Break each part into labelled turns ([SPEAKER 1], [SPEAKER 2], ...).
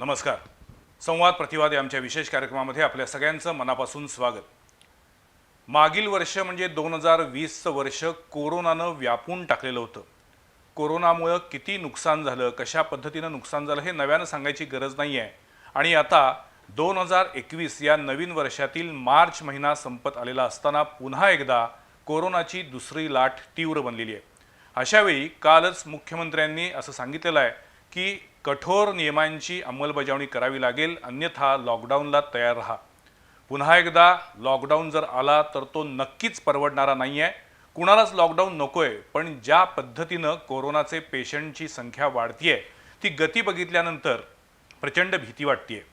[SPEAKER 1] नमस्कार. संवाद प्रतिवाद या आमच्या विशेष कार्यक्रमामध्ये आपल्या सगळ्यांचं मनापासून स्वागत. मागील वर्ष म्हणजे 2020चं वर्ष कोरोनानं व्यापून टाकलेलं होतं. कोरोनामुळं किती नुकसान झालं, कशा पद्धतीनं नुकसान झालं हे नव्यानं सांगायची गरज नाही आहे. आणि आता 2021 या नवीन वर्षातील मार्च महिना संपत आलेला असताना पुन्हा एकदा कोरोनाची दुसरी लाट तीव्र बनलेली आहे. अशावेळी कालच मुख्यमंत्र्यांनी असं सांगितलेलं आहे की कठोर नियमांची अंमलबजावणी करावी लागेल, अन्यथा लॉकडाऊनला तयार राहा. पुन्हा एकदा लॉकडाऊन जर आला तर तो नक्कीच परवडणारा नाही आहे. कुणालाच लॉकडाऊन नको आहे, पण ज्या पद्धतीनं कोरोनाचे पेशंटची संख्या वाढतीये ती गती बघितल्यानंतर प्रचंड भीती वाटते.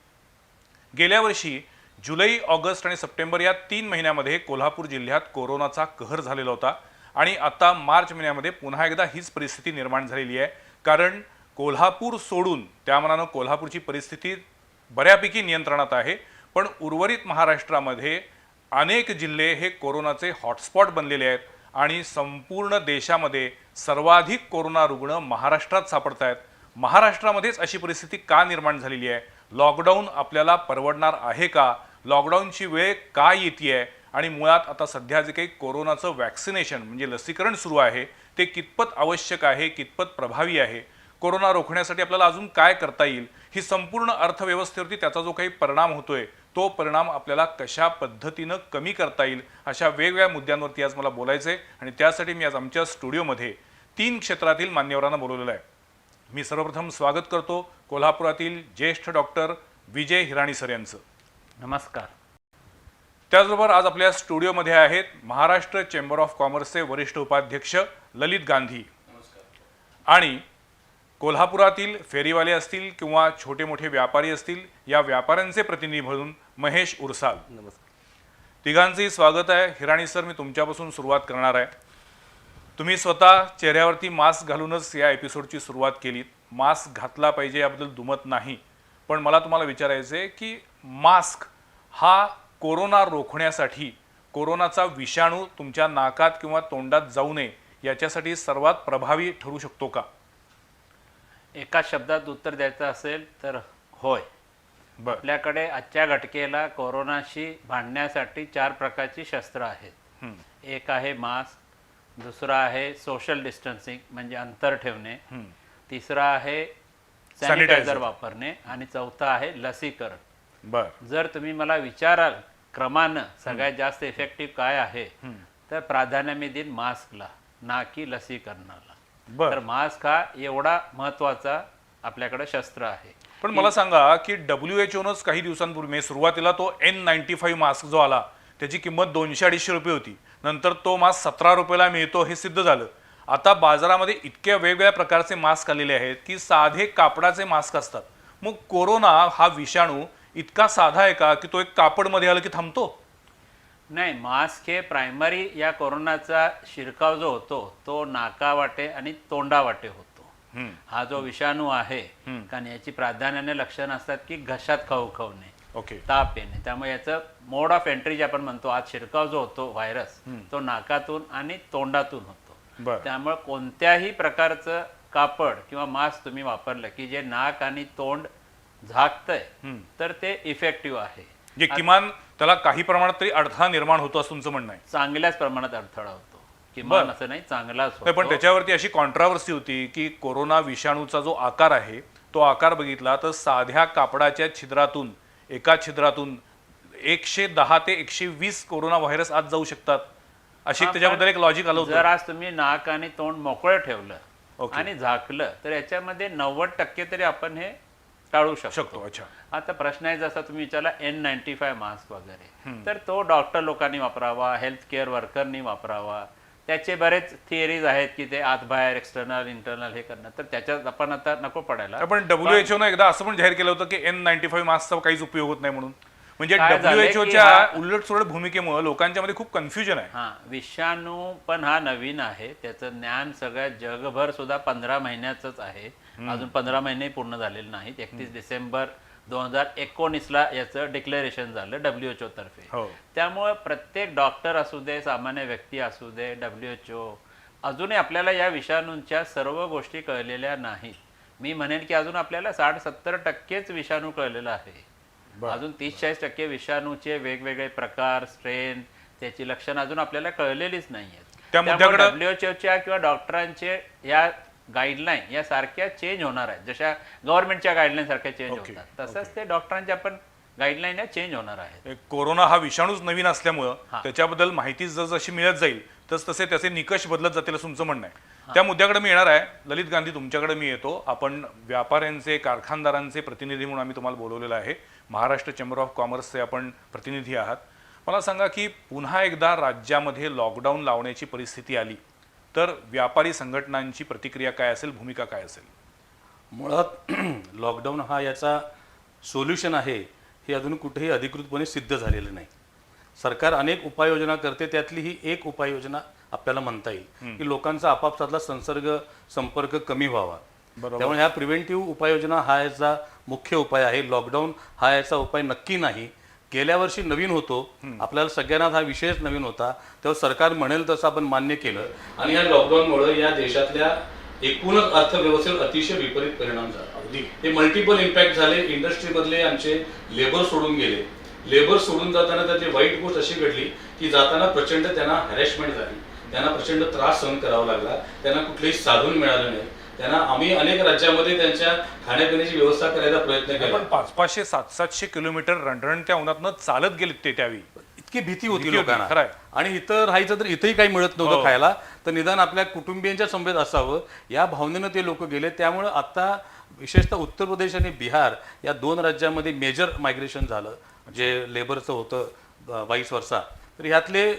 [SPEAKER 1] गेल्या वर्षी जुलै, ऑगस्ट आणि सप्टेंबर या 3 महिन्यामध्ये कोल्हापूर जिल्ह्यात कोरोनाचा कहर झालेला होता आणि आता मार्च महिन्यामध्ये पुन्हा एकदा हीच परिस्थिती निर्माण झालेली आहे. कारण कोल्हापूर सोडून त्या मानानं कोल्हापूरची परिस्थिती बऱ्यापैकी नियंत्रणात आहे, पण उर्वरित महाराष्ट्रामध्ये अनेक जिल्हे हे कोरोनाचे हॉटस्पॉट बनलेले आहेत आणि संपूर्ण देशामध्ये सर्वाधिक कोरोना रुग्ण महाराष्ट्रात सापडत आहेत. महाराष्ट्रामध्येच अशी परिस्थिती का निर्माण झालेली आहे? लॉकडाऊन आपल्याला परवडणार आहे का? लॉकडाऊनची वेळ का येते आणि मुळात आता सध्या जे काही कोरोनाचं वॅक्सिनेशन म्हणजे लसीकरण सुरू आहे ते कितपत आवश्यक आहे, कितपत प्रभावी आहे? कोरोना रोखण्यासाठी आपल्याला अजून काय करता येईल? ही संपूर्ण अर्थव्यवस्थेवरती त्याचा जो काही परिणाम होतोय तो परिणाम आपल्याला कशा पद्धतीनं कमी करता येईल, अशा वेगवेगळ्या मुद्द्यांवरती आज मला बोलायचं आहे. आणि त्यासाठी मी आज आमच्या स्टुडिओमध्ये 3 क्षेत्रातील मान्यवरांना बोलवलेलं आहे. मी सर्वप्रथम स्वागत करतो कोल्हापुरातील ज्येष्ठ डॉक्टर विजय हिराणी सर यांचं.
[SPEAKER 2] नमस्कार.
[SPEAKER 1] त्याचबरोबर आज आपल्या स्टुडिओमध्ये आहेत महाराष्ट्र चेंबर ऑफ कॉमर्सचे वरिष्ठ उपाध्यक्ष ललित गांधी. आणि कोल्हापुरातील फेरीवाले असतील किंवा छोटे मोठे व्यापारी असतील या व्यापाऱ्यांचे प्रतिनिधी म्हणून महेश उरसाल.
[SPEAKER 3] नमस्कार.
[SPEAKER 1] तिघांचंही स्वागत आहे. हिराणी सर, मी तुमच्यापासून सुरुवात करणार आहे. तुम्ही स्वतः चेहऱ्यावरती मास्क घालूनच या एपिसोडची सुरुवात केलीत. मास्क घातला पाहिजे याबद्दल दुमत नाही, पण मला तुम्हाला विचारायचं आहे की मास्क हा कोरोना रोखण्यासाठी, कोरोनाचा विषाणू तुमच्या नाकात किंवा तोंडात जाऊ नये याच्यासाठी सर्वात प्रभावी ठरू शकतो का?
[SPEAKER 2] एका शब्दात उत्तर द्यायचं असेल तर होय. आपल्याकडे आजच्या घटकेला कोरोनाशी भांडण्यासाठी 4 प्रकारची शस्त्र आहेत. एक आहे मास्क, दुसरा आहे सोशल डिस्टन्सिंग म्हणजे अंतर ठेवणे, तिसरा आहे सॅनिटायझर वापरणे आणि चौथा आहे लसीकरण. जर तुम्ही मला विचाराल क्रमानं सगळ्यात जास्त इफेक्टिव्ह काय आहे तर प्राधान्य मी देईन मास्कला, ना की लसीकरणाला. तर मास्क हा एवढा महत्वाचा आपल्याकडे शस्त्र आहे.
[SPEAKER 1] पण मला सांगा की WHO काही दिवसांपूर्वी सुरुवातीला तो N95 मास्क जो आला त्याची किंमत 200-250 रुपये होती. नंतर तो मास्क 17 रुपयाला मिळतो हे सिद्ध झालं. आता बाजारामध्ये इतक्या वेगवेगळ्या प्रकारचे मास्क आलेले आहेत की साधे कापडाचे मास्क असतात. मग कोरोना हा विषाणू इतका साधा आहे का की तो एक कापडमध्ये आला की थांबतो?
[SPEAKER 2] नाही, मास्क हे प्रायमरी या कोरोनाचा शिरकाव जो होतो तो नाकावाटे आणि तोंडावाटे होतो. हा जो विषाणू आहे कारण याची प्राधान्याने लक्षणं असतात की घशात खवखवणे, ताप येणे. त्यामुळे याचं मोड ऑफ एंट्री जे आपण म्हणतो, आज शिरकाव जो होतो व्हायरस तो नाकातून आणि तोंडातून होतो. त्यामुळे कोणत्याही प्रकारचं कापड किंवा मास्क तुम्ही वापरलं की जे नाक आणि तोंड झाकतंय तर ते इफेक्टिव्ह आहे.
[SPEAKER 1] किमान त्याला काही प्रमाणात तरी अडथळा निर्माण होतो असं तुमचं म्हणणं आहे?
[SPEAKER 2] चांगल्याच प्रमाणात अडथळा होतो, किमान असं नाही, चांगलाच होतो.
[SPEAKER 1] पण त्याच्यावरती अशी कॉन्ट्रावर्सी होती की कोरोना विषाणूचा जो आकार आहे तो आकार बघितला तर साध्या कापडाच्या छिद्रातून, एका छिद्रातून 110 ते 120 कोरोना व्हायरस आत जाऊ शकतात, अशी त्याच्याबद्दल एक लॉजिक आलं होतं.
[SPEAKER 2] जर आज तुम्ही नाक आणि तोंड मोकळं ठेवलं आणि झाकलं तर याच्यामध्ये 90% तरी आपण हे टाळू शकतो.
[SPEAKER 1] अच्छा,
[SPEAKER 2] आता प्रश्न आहे जसा तुम्ही विचारला N95 मास्क वगैरे, तर तो डॉक्टर लोकांनी वापरावा, हेल्थ केअर वर्करनी वापरावा. त्याचे बरेच थिअरीज आहेत की ते आत बाहेर, एक्सटर्नल इंटरनल हे करणं, तर त्याच्यात आपण आता नको पडायला.
[SPEAKER 1] पण WHO ने एकदा असं पण जाहीर केलं होतं की N95 मास्कचा काहीच उपयोग होत नाही म्हणून. म्हणजे WHO उलटसुलट भूमिकेमुळे लोकांच्या मध्ये खूप कन्फ्युजन आहे.
[SPEAKER 2] विषाणू पण हा नवीन आहे, त्याचं ज्ञान सगळ्या जगभर सुद्धा 15 महिन्याचंच आहे. अजून 15 महिने पूर्ण झालेले नाहीत. 31 डिसेंबर 2019ला याचं डिक्लेरेशन झालं WHO तर्फे. त्यामुळे प्रत्येक डॉक्टर असू दे, सामान्य व्यक्ती असू दे, WHO अजूनही आपल्याला या विषाणूंच्या सर्व गोष्टी कळलेल्या नाहीत. मी म्हणेन की अजून आपल्याला 60-70% विषाणू कळलेला आहे. अजून 30-40% विषाणूचे वेगवेगळे प्रकार, स्ट्रेन, त्याची लक्षणं अजून आपल्याला कळलेलीच नाही आहेत.
[SPEAKER 1] त्या मुद्द्याकडे
[SPEAKER 2] WHO किंवा डॉक्टरांचे या गाईडलाईन या सारख्या चेंज होणार आहेत, जशा गव्हर्नमेंटच्या गाईडलाईन सारख्या चेंज होतात, तसंच ते डॉक्टरांच्या पण गाईडलाईन चेंज होणार आहेत.
[SPEAKER 1] कोरोना हा विषाणूच नवीन असल्यामुळं त्याच्याबद्दल माहिती जशी मिळत जाईल तसे त्याचे निकष बदलत जातील असं तुमचं म्हणणं आहे. त्या मुद्द्याकडे मी येणार आहे. ललित गांधी, तुमच्याकडे मी येतो. आपण व्यापाऱ्यांचे, कारखानदारांचे प्रतिनिधी म्हणून आम्ही तुम्हाला बोलवलेलं आहे. महाराष्ट्र चेंबर ऑफ कॉमर्सचे आपण प्रतिनिधी आहात. मला सांगा की पुन्हा एकदा राज्यामध्ये लॉकडाऊन लावण्याची परिस्थिती आली तर व्यापारी संघटनांची प्रतिक्रिया काय असेल, भूमिका काय असेल?
[SPEAKER 3] मुळात लॉकडाऊन हा याचा सोल्युशन आहे हे अजून कुठेही अधिकृतपणे सिद्ध झालेलं नाही. सरकार अनेक उपाययोजना करते, त्यातली ही एक उपाययोजना आपल्याला म्हणता येईल की लोकांचा आपापसातला संपर्क कमी व्हावा. त्यामुळे ह्या प्रिव्हेंटिव्ह उपाययोजना हा याचा मुख्य उपाय आहे. लॉकडाऊन हा याचा उपाय नक्की नाही. गेल्या वर्षी नवीन होतो, आपल्याला सगळ्यांना हा विषयच नवीन होता, तेव्हा सरकार म्हणेल तसं आपण मान्य केलं आणि या लॉकडाऊनमुळे या देशातल्या एकूणच अर्थव्यवस्थेवर अतिशय विपरीत परिणाम झाला. हे मल्टिपल इम्पॅक्ट झाले. इंडस्ट्रीमधले आमचे लेबर सोडून गेले. लेबर सोडून जाताना त्याची वाईट गोष्ट अशी घडली की जाताना प्रचंड त्यांना हॅरेसमेंट झाली, त्यांना प्रचंड त्रास सहन करावा लागला, त्यांना कुठलेही साधन मिळालं नाही. त्यांना आम्ही अनेक राज्यामध्ये त्यांच्या खाण्यापिण्याची व्यवस्था करायचा प्रयत्न केला.
[SPEAKER 1] पण 500-700 किलोमीटर रणरणत्या उन्हातनं चालत गेलेत ते त्यावेळी.
[SPEAKER 3] इतकी भीती होती लोकांना. आणि इथं राहायचं तर इथंही काही मिळत नव्हतं खायला, तर निदान आपल्या कुटुंबियांच्या समवेत असावं या भावनेनं ते लोक गेले. त्यामुळे आता विशेषतः उत्तर प्रदेश आणि बिहार या दोन राज्यामध्ये मेजर मायग्रेशन झालं, जे लेबरचं होतं वाईस वर्षा. तर ह्यातले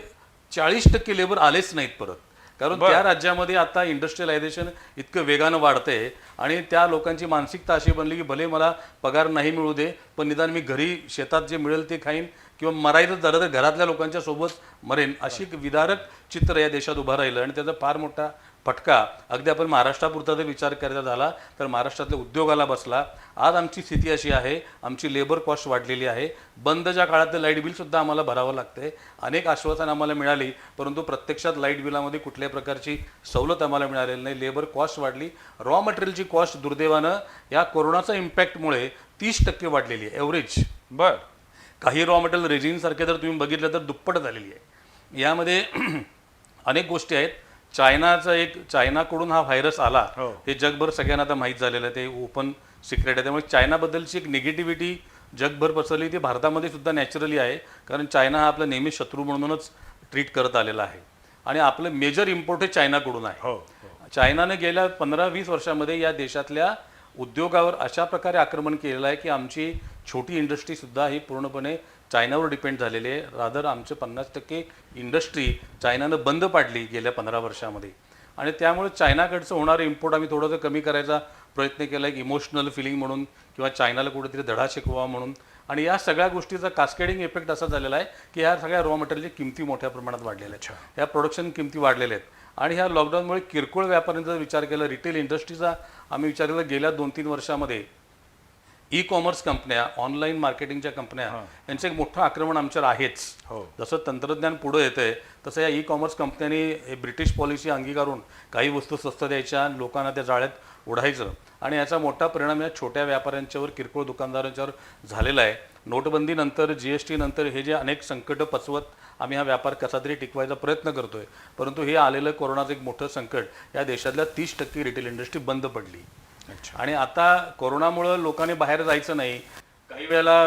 [SPEAKER 3] 40% लेबर आलेच नाहीत परत, कारण त्या राज्यामध्ये आता इंडस्ट्रियलायझेशन इतकं वेगानं वाढतंय आणि त्या लोकांची मानसिकता अशी बनली की भले मला पगार नाही मिळू दे, पण निदान मी घरी शेतात जे मिळेल ते खाईन, किंवा मरायचं झालं तर घरातल्या लोकांच्या सोबत मरेन, अशी विदारक चित्र या देशात उभं राहिलं. आणि त्याचा फार मोठा फटका अगदी आपण महाराष्ट्रापुरता जर विचार करायचा झाला तर महाराष्ट्रातल्या उद्योगाला बसला. आज आमची स्थिती अशी आहे, आमची लेबर कॉस्ट वाढलेली आहे. बंदच्या काळातलं लाईट बिल सुद्धा आम्हाला भरावं लागतंय. अनेक आश्वासनं आम्हाला मिळाली, परंतु प्रत्यक्षात लाईट बिलामध्ये कुठल्याही प्रकारची सवलत आम्हाला मिळालेली नाही. लेबर कॉस्ट वाढली. रॉ मटेरियलची कॉस्ट दुर्दैवानं या कोरोनाचा इम्पॅक्टमुळे 30% वाढलेली आहे एव्हरेज. काही रॉ मटेरियल रेझिनसारखे जर तुम्ही बघितलं तर दुप्पट झालेली आहे. यामध्ये अनेक गोष्टी आहेत. चायनाकडून हा व्हायरस आला हे जगभर सगळ्यांना आता माहीत झालेलं आहे, ते ओपन सिक्रेट आहे. त्यामुळे चायनाबद्दलची एक निगेटिव्हिटी जगभर पसरली, ती भारतामध्ये सुद्धा नॅचरली आहे, कारण चायना हा आपला नेहमी शत्रू म्हणूनच ट्रीट करत आलेला आहे. आणि आपलं मेजर इम्पोर्ट हे चायनाकडून आहे. चायनाने गेल्या 15-20 वर्षामध्ये या देशातल्या उद्योगावर अशा प्रकारे आक्रमण केलेलं आहे की आमची छोटी इंडस्ट्री सुद्धा ही पूर्णपणे चायनावर डिपेंड झालेली आहे. रादर आमचे 50% इंडस्ट्री चायनानं बंद पाडली गेल्या 15 वर्षामध्ये. आणि त्यामुळे चायनाकडचं होणारं इम्पोर्ट आम्ही थोडंसं कमी करायचा प्रयत्न केला, एक इमोशनल फिलिंग म्हणून किंवा चायनाला कुठेतरी धडा शिकवा म्हणून. आणि या सगळ्या गोष्टीचा कास्केडिंग इफेक्ट असा झालेला आहे की ह्या सगळ्या रॉ मटेरियलच्या किमती मोठ्या प्रमाणात वाढलेल्या आहेत, ह्या प्रोडक्शन किमती वाढलेल्या आहेत. आणि ह्या लॉकडाऊनमुळे किरकोळ व्यापाऱ्यांचा विचार केला, रिटेल इंडस्ट्रीचा आम्ही विचार केला, गेल्या 2-3 वर्षामध्ये ई कॉमर्स कंपन्या, ऑनलाईन मार्केटिंगच्या कंपन्या यांचं एक मोठं आक्रमण आमच्यावर आहेच. जसं तंत्रज्ञान पुढं येतंय तसं या ई कॉमर्स कंपन्यांनी ब्रिटिश पॉलिसी अंगीकारून काही वस्तू स्वस्त द्यायच्या, लोकांना त्या जाळ्यात ओढायचं. आणि याचा मोठा परिणाम या छोट्या व्यापाऱ्यांच्यावर, किरकोळ दुकानदारांच्यावर झालेला आहे. नोटबंदीनंतर, GST नंतर हे जे अनेक संकटं पचवत आम्ही हा व्यापार कसा तरी टिकवायचा प्रयत्न करतोय, परंतु हे आलेलं कोरोनाचं एक मोठं संकट या देशातल्या 30% रिटेल इंडस्ट्री बंद पडली. आणि आता कोरोनामुळं लोकांनी बाहेर जायचं नाही. काही वेळेला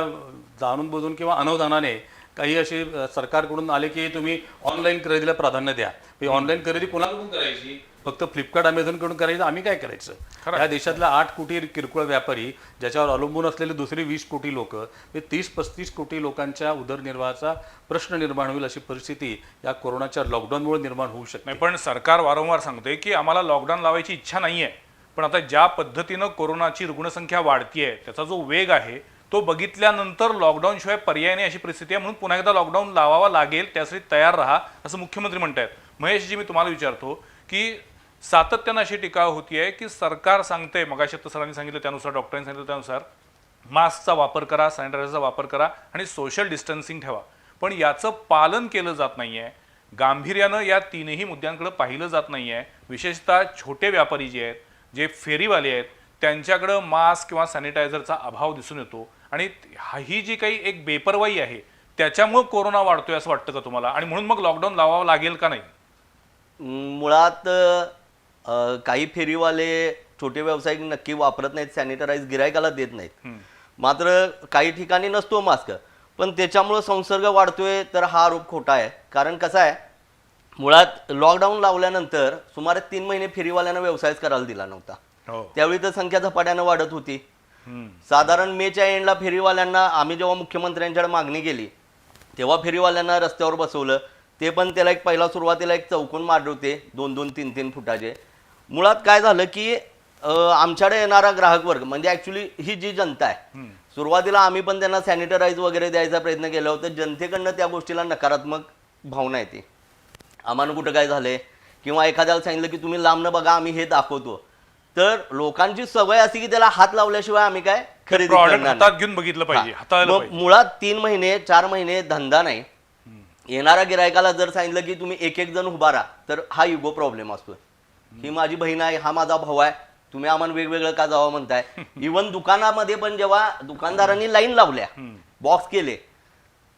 [SPEAKER 3] जाणून बुजून किंवा अनवधानाने काही असे सरकारकडून आले की तुम्ही ऑनलाईन खरेदीला प्राधान्य द्या. ऑनलाईन खरेदी कोणाकडून करायची? फक्त फ्लिपकार्ट, अमेझॉनकडून करायचं. आम्ही काय करायचं? या देशातल्या 8 कोटी किरकोळ व्यापारी, ज्याच्यावर अवलंबून असलेले दुसरी 20 कोटी लोक, हे 30-35 कोटी लोकांच्या उदरनिर्वाहाचा प्रश्न निर्माण होईल अशी परिस्थिती या कोरोनाच्या लॉकडाऊनमुळे निर्माण होऊ शकते.
[SPEAKER 1] पण सरकार वारंवार सांगते की आम्हाला लॉकडाऊन लावायची इच्छा नाहीये, पण आता ज्या पद्धतीनं कोरोनाची रुग्णसंख्या वाढतीये, त्याचा जो वेग आहे तो बघितल्यानंतर लॉकडाऊन शिवाय पर्याय नाही अशी परिस्थिती आहे. म्हणून पुन्हा एकदा लॉकडाऊन लावावा लागेल, त्यासाठी तयार राहा असं मुख्यमंत्री म्हणतायत. महेशजी, मी तुम्हाला विचारतो की सातत्यानं अशी टीका होतीये की सरकार सांगते, मगाशी सरांनी सांगितलं त्यानुसार, डॉक्टरांनी सांगितलं त्यानुसार, मास्कचा वापर करा, सॅनिटायझरचा वापर करा आणि सोशल डिस्टन्सिंग ठेवा, पण याचं पालन केलं जात नाहीये. गांभीर्यानं या तीनही मुद्द्यांकडे पाहिलं जात नाहीये. विशेषतः छोटे व्यापारी जे आहेत, जे फेरीवाले आहेत, त्यांच्याकडं मास्क किंवा सॅनिटायझरचा अभाव दिसून येतो आणि ही जी काही एक बेपरवाई आहे त्याच्यामुळे कोरोना वाढतोय असं वाटतं का तुम्हाला? आणि म्हणून मग लॉकडाऊन लावावं लागेल का नाही?
[SPEAKER 4] मुळात काही फेरीवाले छोटे व्यावसायिक नक्की वापरत नाहीत, सॅनिटायझर गिरायकाला देत नाहीत. मात्र काही ठिकाणी नसतो मास्क, पण त्याच्यामुळं संसर्ग वाढतोय तर हा आरोप खोटा आहे. कारण कसं आहे, मुळात लॉकडाऊन लावल्यानंतर सुमारे 3 महिने फेरीवाल्यांना व्यवसायच करायला दिला नव्हता. त्यावेळी तर संख्या झपाट्यानं वाढत होती. साधारण मेच्या एंडला फेरीवाल्यांना आम्ही जेव्हा मुख्यमंत्र्यांच्याकडे मागणी केली तेव्हा फेरीवाल्यांना रस्त्यावर बसवलं. ते पण त्याला पहिला सुरुवातीला एक चौकोन मारले होते 2-2, 3-3 फुटाचे. मुळात काय झालं की आमच्याकडे येणारा ग्राहक वर्ग म्हणजे ऍक्च्युली ही जी जनता आहे, सुरुवातीला आम्ही पण त्यांना सॅनिटायझर वगैरे द्यायचा प्रयत्न केला होता. जनतेकडनं त्या गोष्टीला नकारात्मक भावना येते. आम्हाला कुठं काय झालंय किंवा एखाद्याला सांगितलं की तुम्ही लांबनं बघा आम्ही हे दाखवतो, तर लोकांची सवय अशी की त्याला हात लावल्याशिवाय आम्ही काय खरेदी करणार
[SPEAKER 1] हातात घेऊन बघितलं पाहिजे, हाताळलं पाहिजे.
[SPEAKER 4] मुळात 3 महिने 4 महिने धंदा नाही. येणाऱ्या गिरायकाला जर सांगितलं की तुम्ही एक जण उभा राहा तर हा युगो प्रॉब्लेम असतो. ही माझी बहीण आहे, हा माझा भाऊ आहे, तुम्ही आम्हाला वेगवेगळं का जावं म्हणताय. इव्हन दुकानामध्ये पण जेव्हा दुकानदारांनी लाईन लावल्या, बॉक्स केले,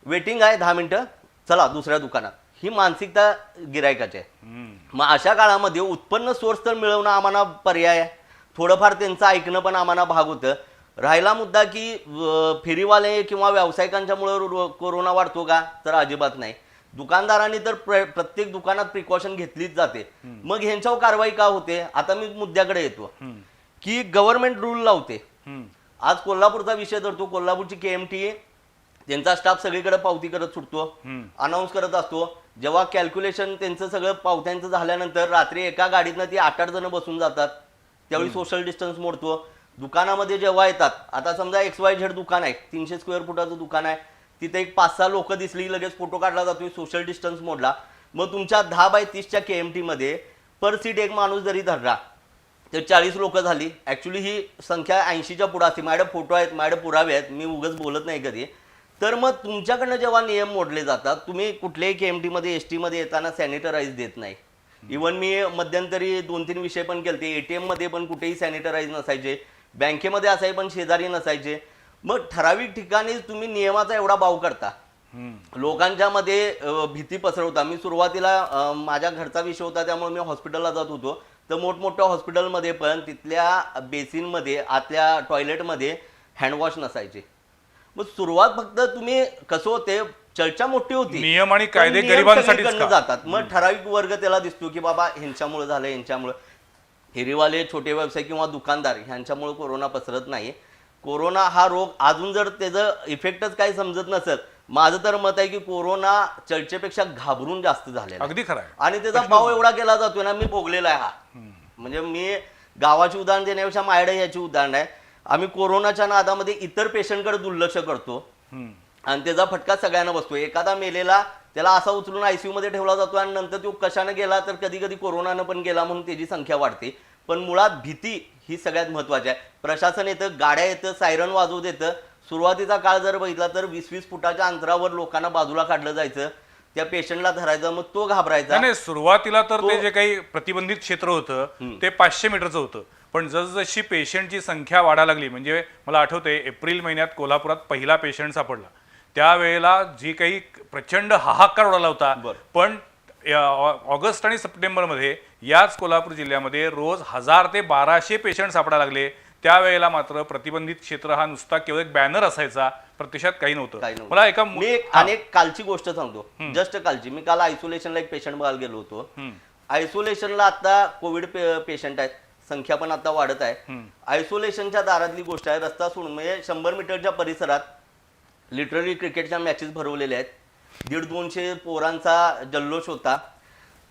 [SPEAKER 4] वेटिंग आहे 10 मिनिटं, चला दुसऱ्या दुकानात, ही मानसिकता गिरायकाची आहे. मग अशा काळामध्ये उत्पन्न सोर्स तर मिळवणं आम्हाला पर्याय आहे, थोडंफार त्यांचं ऐकणं पण आम्हाला भाग होतं. राहिला मुद्दा की फेरीवाले किंवा व्यावसायिकांच्यामुळे कोरोना वाढतो का, तर अजिबात नाही. दुकानदारांनी तर प्रत्येक दुकानात प्रिकॉशन घेतलीच जाते. मग ह्यांच्यावर कारवाई का होते? आता मी मुद्द्याकडे येतो की गव्हर्नमेंट रूल लावते. आज कोल्हापूरचा विषय धरतो, कोल्हापूरची KMT त्यांचा स्टाफ सगळीकडे पावती करत सुटतो, अनाऊन्स करत असतो. जेव्हा कॅल्क्युलेशन त्यांचं सगळं पावत्यांचं झाल्यानंतर रात्री एका गाडीतनं ती 8-8 जण बसून जातात, त्यावेळी सोशल डिस्टन्स मोडतो. दुकानामध्ये जेव्हा येतात, आता समजा XYZ दुकान आहे, 300 स्क्वेअर फुटाचं दुकान आहे, तिथे एक 5-6 लोक दिसली, लगेच फोटो काढला जातोय, सोशल डिस्टन्स मोडला. मग तुमच्या 10/30च्या KMT मध्ये पर सीट एक माणूस जरी धरला तर 40 लोक झाली. ऍक्च्युली ही संख्या 80च्या पुढे असते. माझ्याकडे फोटो आहेत, माझ्याकडे पुरावे आहेत, मी उगाच बोलत नाही कधी. तर मग तुमच्याकडनं जेव्हा नियम मोडले जातात, तुम्ही कुठल्याही KMT मध्ये ST मध्ये येताना सॅनिटायझर देत नाही. इव्हन मी मध्यंतरी 2-3 विषय पण केले. ATM मध्ये पण कुठेही सॅनिटायझर नसायचे, बँकेमध्ये असायचे पण शेजारी नसायचे. मग ठराविक ठिकाणी तुम्ही नियमाचा एवढा बाव करता, लोकांच्या मध्ये भीती पसरवता. मी सुरुवातीला माझ्या घरचा विषय होता त्यामुळे मी हॉस्पिटलला जात होतो, तर मोठमोठ्या हॉस्पिटलमध्ये पण तिथल्या बेसिनमध्ये आतल्या टॉयलेटमध्ये हँडवॉश नसायचे. मग सुरुवात फक्त तुम्ही कसं होते, चर्चा मोठी होती,
[SPEAKER 1] नियम आणि कायदे गरिबांसाठी
[SPEAKER 4] जातात. मग ठराविक वर्ग त्याला दिसतो की बाबा ह्यांच्यामुळे झालं, ह्यांच्यामुळे. फेरीवाले, छोटे व्यवसाय किंवा दुकानदार ह्यांच्यामुळे कोरोना पसरत नाही. कोरोना हा रोग अजून जर त्याचं इफेक्टच काही समजत नसेल, माझं तर मत आहे की कोरोना चर्चेपेक्षा घाबरून जास्त झालेला.
[SPEAKER 1] अगदी खरं आहे.
[SPEAKER 4] आणि त्याचा भाव एवढा केला जातोय ना, मी भोगलेला आहे हा. म्हणजे मी गावाची उदाहरण देण्यापेक्षा माझ्याकडे याची उदाहरण आहे. आम्ही कोरोनाच्या नादामध्ये इतर पेशंटकडे दुर्लक्ष करतो आणि त्याचा फटका सगळ्यांना बसतो. एखादा मेलेला त्याला असा उचलून ICU मध्ये ठेवला जातो आणि नंतर तो कशाने गेला तर कधी कधी कोरोनानं पण गेला म्हणून त्याची संख्या वाढते. पण मुळात भीती ही सगळ्यात महत्वाची आहे. प्रशासन येतं, गाड्या येतं, सायरन वाजवू देतं. सुरुवातीचा काळ जर बघितला तर 20-20 फुटाच्या अंतरावर लोकांना बाजूला काढलं जायचं, त्या पेशंटला धरायचं, मग तो घाबरायचा.
[SPEAKER 1] नाही, सुरुवातीला तर ते जे काही प्रतिबंधित क्षेत्र होतं ते 500 मीटरचं होतं. पण जसजशी पेशंटची संख्या वाढायला लागली, म्हणजे मला आठवते एप्रिल महिन्यात कोल्हापुरात पहिला पेशंट सापडला, त्यावेळेला जी काही प्रचंड हाहाकार उडाला होता. पण ऑगस्ट आणि सप्टेंबरमध्ये याच कोल्हापूर जिल्ह्यामध्ये रोज 1000 ते 1200 पेशंट सापडायला लागले. त्यावेळेला मात्र प्रतिबंधित क्षेत्र हा नुसता केवळ एक बॅनर असायचा, प्रत्यक्षात काही नव्हतं. मला एका
[SPEAKER 4] अनेक कालची गोष्ट सांगतो, जस्ट कालची. मी काल आयसोलेशनला एक पेशंट बघायला गेलो होतो. आयसोलेशनला आता कोविड पेशंट आहेत, संख्या पण आता वाढत आहे. आयसोलेशनच्या दारातली गोष्ट आहे, रस्ता सोडून म्हणजे 100 मीटरच्या परिसरात लिटरली क्रिकेटच्या मॅचेस भरवलेल्या आहेत. 150-200 पोरांचा जल्लोष होता.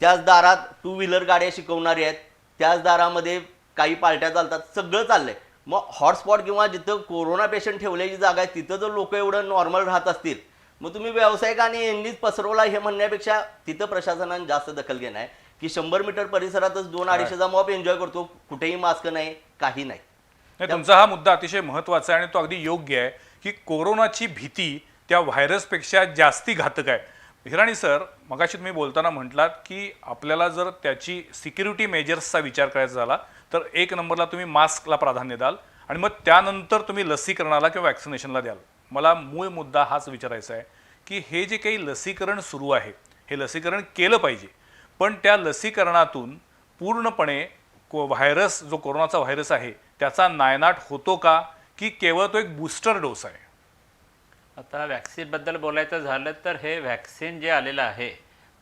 [SPEAKER 4] त्याच दारात 2 व्हीलर गाड्या शिकवणारे आहेत, त्याच दारामध्ये काही पार्ट्या चालतात, सगळं चाललंय. मग हॉटस्पॉट किंवा जिथं कोरोना पेशंट ठेवल्याची जागा आहे तिथं जर लोक एवढं नॉर्मल राहत असतील, मग तुम्ही व्यावसायिकांनी यांनीच पसरवला हे म्हणण्यापेक्षा तिथं प्रशासनाने जास्त दखल घेणं आहे की 100 मीटर परिसरातच 200-250 मॉप एन्जॉय करतो, कुठेही मास्क नाही, काही नाही.
[SPEAKER 1] तुमचा हा मुद्दा अतिशय महत्वाचा आहे आणि तो अगदी योग्य आहे की कोरोनाची भीती त्या व्हायरसपेक्षा जास्ती घातक आहे. हिराणी सर, मगाशी तुम्ही बोलताना म्हटलात की आपल्याला जर त्याची सिक्युरिटी मेजर्सचा विचार करायचा झाला तर 1 नंबरला तुम्ही मास्कला प्राधान्य द्याल आणि मग त्यानंतर तुम्ही लसीकरणाला किंवा वॅक्सिनेशनला द्याल. मला मूळ मुद्दा हाच विचारायचा आहे की हे जे काही लसीकरण सुरू आहे हे लसीकरण केलं पाहिजे, पण त्या लसीकरणातून पूर्णपणे व्हायरस जो कोरोनाचा व्हायरस आहे त्याचा नायनाट होतो का, की केवळ तो एक बूस्टर डोस आहे?
[SPEAKER 2] आता वॅक्सिनबद्दल बोलायचं झालं तर हे वॅक्सिन जे आलेलं आहे